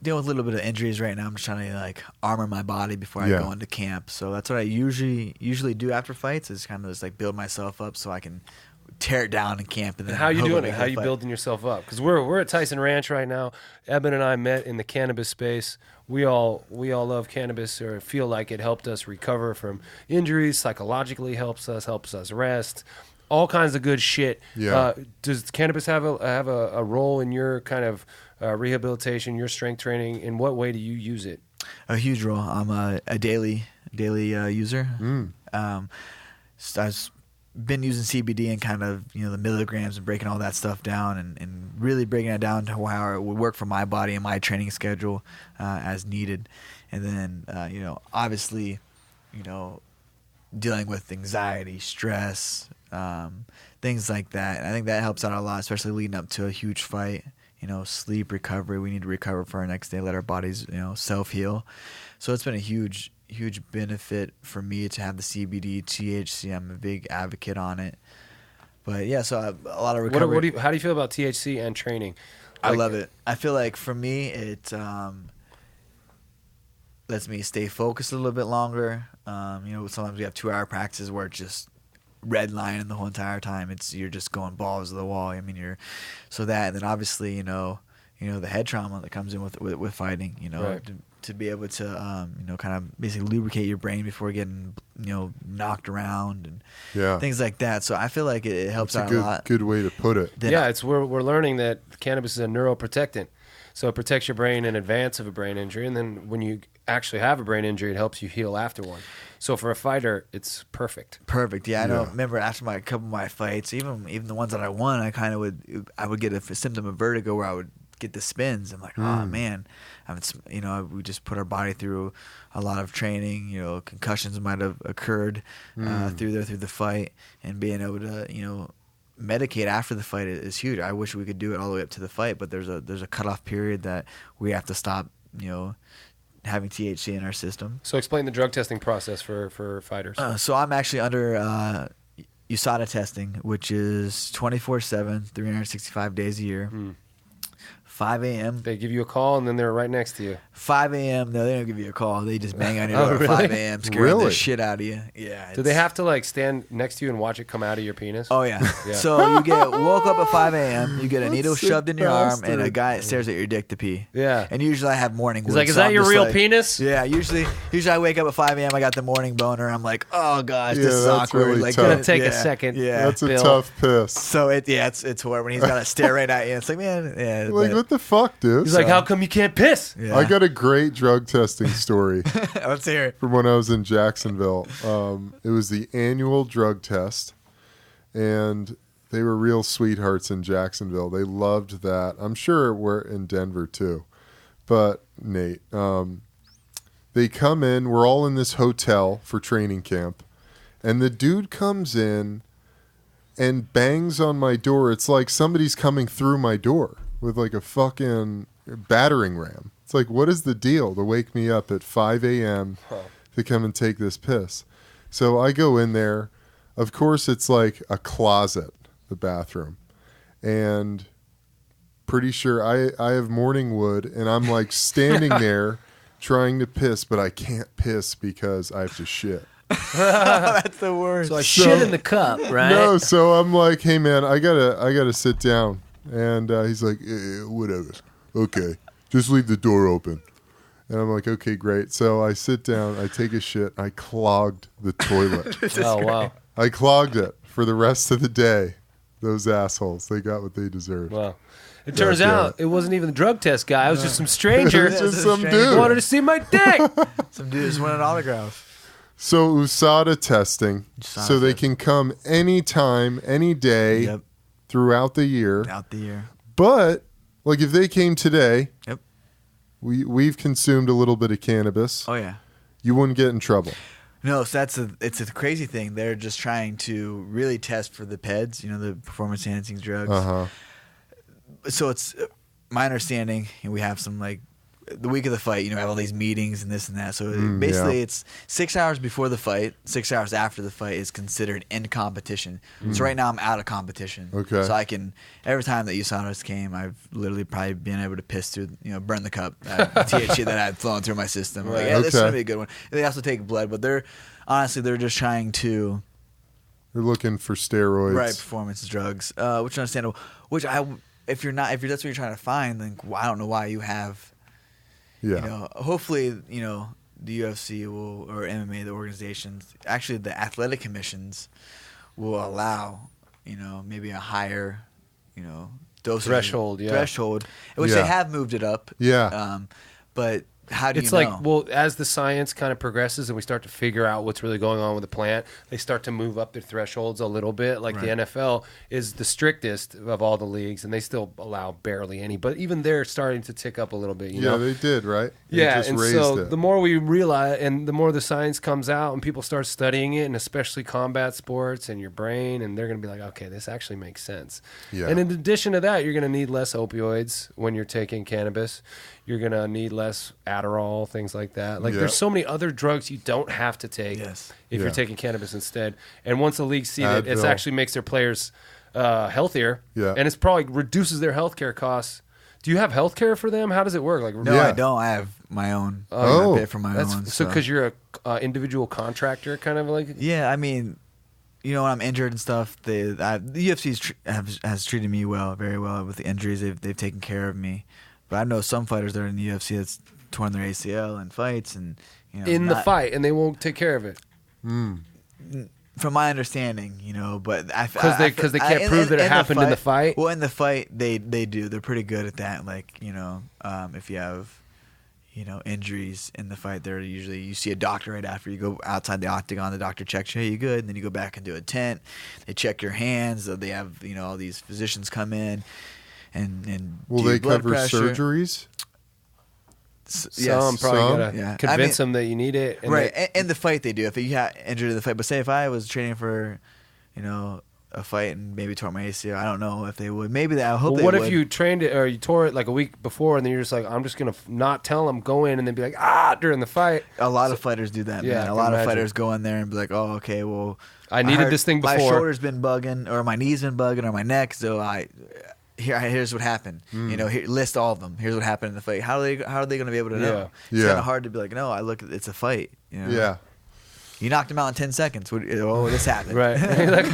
dealing with a little bit of injuries right now. I'm just trying to armor my body before I go into camp. So that's what I usually do after fights is kind of just build myself up so I can tear it down in camp. And then how you doing it? How you building yourself up? Because we're at Tyson Ranch right now. Eben and I met in the cannabis space. We all love cannabis or feel like it helped us recover from injuries. Psychologically helps us rest. All kinds of good shit. Yeah. Does cannabis have a role in your kind of rehabilitation, your strength training? In what way do you use it? A huge role. I'm a daily user. So I've been using CBD and kind of the milligrams and breaking all that stuff down and really breaking it down to how it would work for my body and my training schedule as needed. and then obviously, dealing with anxiety, stress, things like that. And I think that helps out a lot, especially leading up to a huge fight. Sleep, recovery. We need to recover for our next day, let our bodies, self-heal. So it's been a huge benefit for me to have the CBD, THC. I'm a big advocate on it. But yeah, so a lot of recovery. How do you feel about THC and training? I love it. I feel like for me, it lets me stay focused a little bit longer. Sometimes we have 2-hour practices where it's just redlining the whole entire time. You're just going balls to the wall. I mean, and then obviously the head trauma that comes in with fighting. Right. To be able to kind of basically lubricate your brain before getting knocked around and things like that. So I feel like it helps out a lot. Good way to put it. We're learning that cannabis is a neuroprotectant. So it protects your brain in advance of a brain injury, and then when you actually have a brain injury, it helps you heal after one. So for a fighter, it's perfect. Perfect. Yeah, I know. Remember after a couple of my fights, even the ones that I won, I would get a symptom of vertigo where I would get the spins. I'm like, oh man, we just put our body through a lot of training. Concussions might have occurred through the fight, and being able to medicate after the fight is huge. I wish we could do it all the way up to the fight, but there's a cutoff period that we have to stop. Having THC in our system. So explain the drug testing process for fighters. So I'm actually under USADA testing, which is 24/7, 365 days a year. 5 a.m. They give you a call, and then they're right next to you. 5 a.m. No, they don't give you a call. They just bang on your door at 5 a.m. scaring the shit out of you. Yeah. Do they have to stand next to you and watch it come out of your penis? Oh yeah. So you get woke up at 5 a.m. You get a needle shoved in your arm, and a guy stares at your dick to pee. Yeah. And usually I have morning. He's like, "Is that your real penis?" Yeah. Usually I wake up at 5 a.m. I got the morning boner. I'm like, oh gosh, this is that's awkward. really tough. Gonna take a second. Yeah. That's a tough piss. So it's horrible when he's got to stare right at you. It's like, man, yeah. What the fuck, dude? He's like, how come you can't piss? Yeah. I got a great drug testing story. Let's hear it. From when I was in Jacksonville. It was the annual drug test, and they were real sweethearts in Jacksonville. They loved that. I'm sure we're in Denver too. But, Nate, they come in. We're all in this hotel for training camp, and the dude comes in and bangs on my door. It's like somebody's coming through my door with like a fucking battering ram. It's like, what is the deal to wake me up at 5 a.m. to come and take this piss? So I go in there. Of course, it's like a closet, the bathroom. And pretty sure I have morning wood, and I'm like standing there trying to piss, but I can't piss because I have to shit. That's the worst. So I shit in the cup, right? No, so I'm like, hey man, I gotta sit down. And he's like, whatever. Okay. Just leave the door open. And I'm like, okay, great. So I sit down, I take a shit, I clogged the toilet. Oh, wow. I clogged it for the rest of the day. Those assholes, they got what they deserved. Wow. It turns out it wasn't even the drug test guy. It was just some stranger. It was just some who dude. wanted to see my dick. Some dude just wanted an autograph. So USADA testing, so they can come anytime, any day, throughout the year. But like if they came today, we've consumed a little bit of cannabis. Oh yeah, you wouldn't get in trouble. No, so it's a crazy thing. They're just trying to really test for the PEDs, the performance enhancing drugs. So it's my understanding, and we have some the week of the fight, have all these meetings and this and that. So basically it's 6 hours before the fight, 6 hours after the fight is considered in competition. So right now I'm out of competition. Okay. So I can, every time that USADAs came, I've literally probably been able to piss through, burn the cup, THC that I had flowing through my system. Like, this is going to be a good one. They also take blood, but they're just trying to. They're looking for steroids. Right, performance drugs, which is understandable. Which if that's what you're trying to find, then I don't know why you have. Yeah. Hopefully, the UFC or MMA, the organizations, actually the athletic commissions will allow, maybe a higher, dosage threshold, which they have moved it up. Yeah. But How do it's you like, know? well, as the science kind of progresses and we start to figure out what's really going on with the plant, they start to move up their thresholds a little bit. Like the Right. NFL is the strictest of all the leagues, and they still allow barely any. But even they're starting to tick up a little bit. You know? they did, right? They Yeah, just and raised so it. the more we realize, and the more the science comes out, and people start studying it, and especially combat sports and your brain, and they're going to be like, okay, this actually makes sense. Yeah. And in addition to that, you're going to need less opioids when you're taking cannabis. You're going to need less Adderall, things like that. Like, Yeah. there's so many other drugs you don't have to take Yes. if Yeah. you're taking cannabis instead. And once the leagues see that, it Advil. actually makes their players healthier, Yeah. and it's probably reduces their healthcare costs. Do you have healthcare for them? How does it work? Like, No, Yeah. I don't. I have my own. Oh. I pay for my that's own. so because you're a individual contractor, kind of like. Yeah, I mean, you know, when I'm injured and stuff, the UFC has treated me very well with the injuries. They've taken care of me. But I know some fighters that are in the UFC that's torn their ACL in fights, and you know, In the fight, and they won't take care of it from my understanding, you know, but because they can't prove that it happened in the fight. Well, in the fight, they do. They're pretty good at that. Like, you know, if you have, you know, injuries in the fight, they're usually, you see a doctor right after you go outside the octagon. The doctor checks you, hey, you good? And then you go back into a tent. They check your hands. They have, you know, all these physicians come in and Will do they blood cover pressure. surgeries? Some probably Some? gotta Yeah. convince them that you need it. And Right, they- in the fight they do. If you got injured in the fight, but say if I was training for, you know, a fight and maybe tore my ACL, I don't know if they would. Maybe I hope well, they what would. if you trained it or you tore it like a week before, and then you're just like, I'm just gonna not tell them, go in, and then be like, during the fight. A lot of fighters do that, Yeah, I man. A can lot of imagine. fighters go in there and be like, "Oh, okay, well, I needed heard this thing My before." shoulder's been bugging, or my knee's been bugging, or my neck. So here's what happened. You know, list all of them. Here's what happened in the fight. How are they going to be able to know? Yeah. It's Yeah. kind of hard to be like, no, it's a fight. You know? Yeah. You knocked him out in 10 seconds. Oh, this happened. Right. You're like,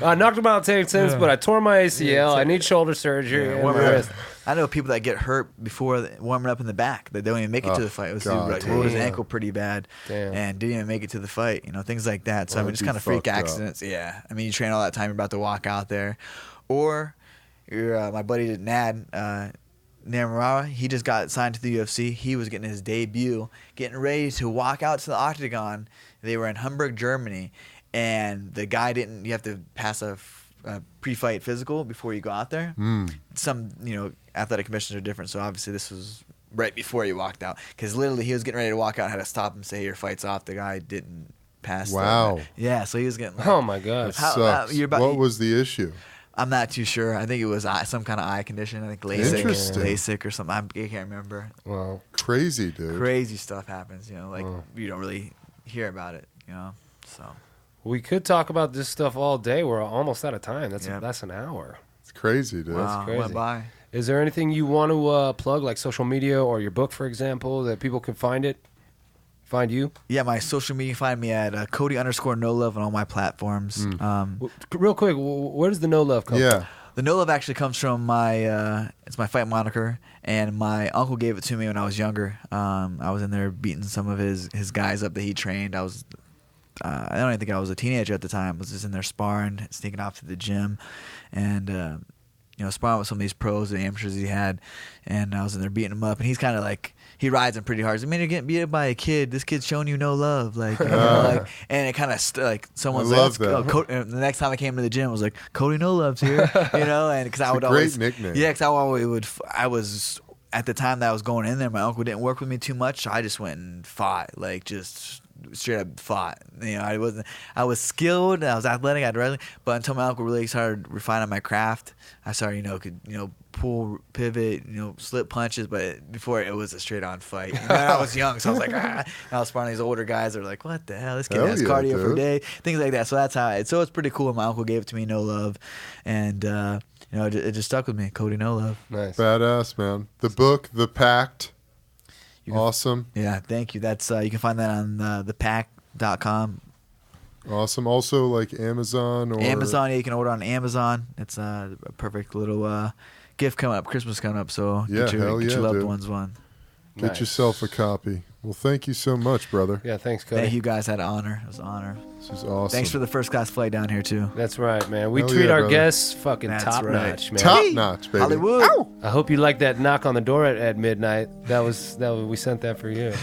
I knocked him out 10 cents, but I tore my ACL. I need shoulder surgery. Yeah, and warm my up. wrist. I know people that get hurt before warming up in the back. They don't even make it to the fight. It was God, like rolled his damn. ankle pretty bad Damn. and didn't even make it to the fight. You know, things like that. So I mean, That'd just be kind of freak fucked up. accidents. Yeah. I mean, you train all that time, you're about to walk out there, or you're my buddy Nad. Namarawa, he just got signed to the UFC. He was getting his debut, getting ready to walk out to the Octagon. They were in Hamburg, Germany, and the guy didn't. You have to pass a pre-fight physical before you go out there. Some, you know, athletic commissions are different, so obviously this was right before he walked out, because literally he was getting ready to walk out and had to stop him, say your fight's off. The guy didn't pass. Wow. Yeah, so he was getting. Like, Oh my gosh. How- Sucks. you're about- What was the issue? I'm not too sure. I think it was some kind of eye condition. I think Interesting. LASIK or something. I can't remember. Well, Crazy, dude. Crazy stuff happens, you know, like you don't really hear about it, you know. So we could talk about this stuff all day. We're almost out of time. That's Yep. that's an hour. It's crazy, dude. wow, crazy. went by. Is there anything you want to plug, like social media or your book, for example, that people can find it? Find you? Yeah, my social media, find me at Cody_NoLove on all my platforms. Real quick, where does the no love come from? Yeah. The No Love actually comes from it's my fight moniker, and my uncle gave it to me when I was younger. I was in there beating some of his guys up that he trained. I don't even think I was a teenager at the time. I was just in there sparring, sneaking off to the gym, and you know, sparring with some of these pros and amateurs he had, and I was in there beating him up, and he's kind of like, he rides him pretty hard. He's like, man, you're getting beat up by a kid. This kid's showing you no love, like, you know, like, and it kind of like someone's I love like, that. and the next time I came to the gym, I was like, Cody No Love's here, you know, and because I would a always, great nickname. yeah, because I was at the time that I was going in there, my uncle didn't work with me too much, so I just went and fought, like just straight up fought. You know, I was skilled, I was athletic, I had wrestling, but until my uncle really started refining my craft, I started, could pull, pivot, slip punches, but before it was a straight on fight. And I was young, so I was like, I was sparring these older guys that are like, what the hell? This kid Hell has yeah, cardio for a dude. day, things like that. So that's how so it's pretty cool. My uncle gave it to me, No Love, and it just stuck with me, Cody No Love. Nice. Badass, man. The book, The Pact. You can- Awesome. Yeah, thank you. That's you can find that on thepack.com. Awesome. Also, like Amazon or Amazon, yeah, you can order on Amazon. It's a perfect little gift coming up, Christmas coming up. So Yeah, get your hell yeah, loved dude. ones one. Get Nice. yourself a copy. Well, thank you so much, brother. Yeah, thanks, Cody. Thank you guys. Had an honor. It was an honor. This is awesome. Thanks for the first class flight down here too. That's right, man. We Hell treat yeah, our brother. guests fucking That's top right. notch, man. Top notch, baby. Hollywood. Ow! I hope you like that knock on the door at midnight. That was we sent that for you.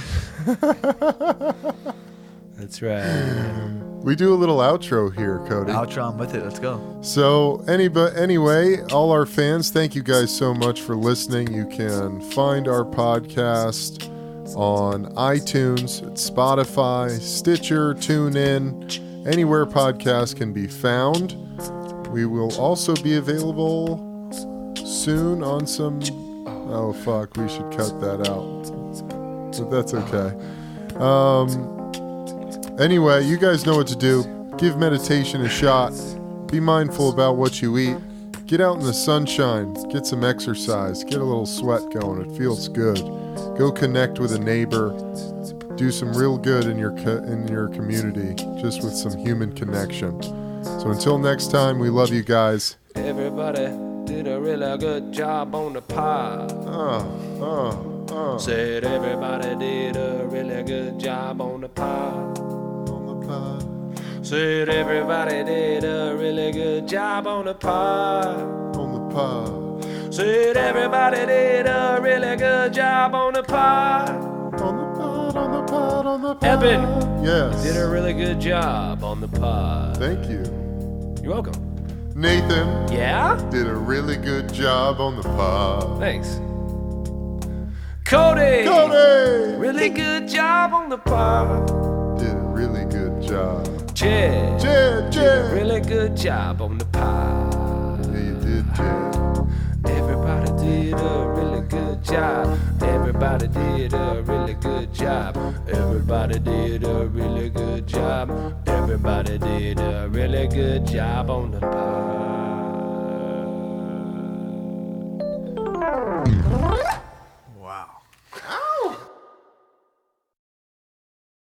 That's right. We do a little outro here, Cody. Outro, I'm with it. Let's go. So, anyway, all our fans, thank you guys so much for listening. You can find our podcast on iTunes, Spotify, Stitcher, TuneIn, anywhere podcasts can be found. We will also be available soon on some... Oh, fuck, we should cut that out. But that's okay. Anyway, you guys know what to do. Give meditation a shot. Be mindful about what you eat. Get out in the sunshine. Get some exercise. Get a little sweat going. It feels good. Go connect with a neighbor. Do some real good in your community, just with some human connection. So until next time, we love you guys. Everybody did a really good job on the pod. Said everybody did a really good job on the pod. Said everybody did a really good job on the pod. Said everybody did a really good job on the pod. Eben, Yes. did a really good job on the pod. Thank you. You're welcome. Nathan Yeah? did a really good job on the pod. Thanks. Cody! Cody Really good job on the pod. did a really good job. Jed! Jed. Really good job on the pod. Yeah, you did, Jed. Everybody did a really good job. Everybody did a really good job. Everybody did a really good job. Everybody did a really good job on the pod.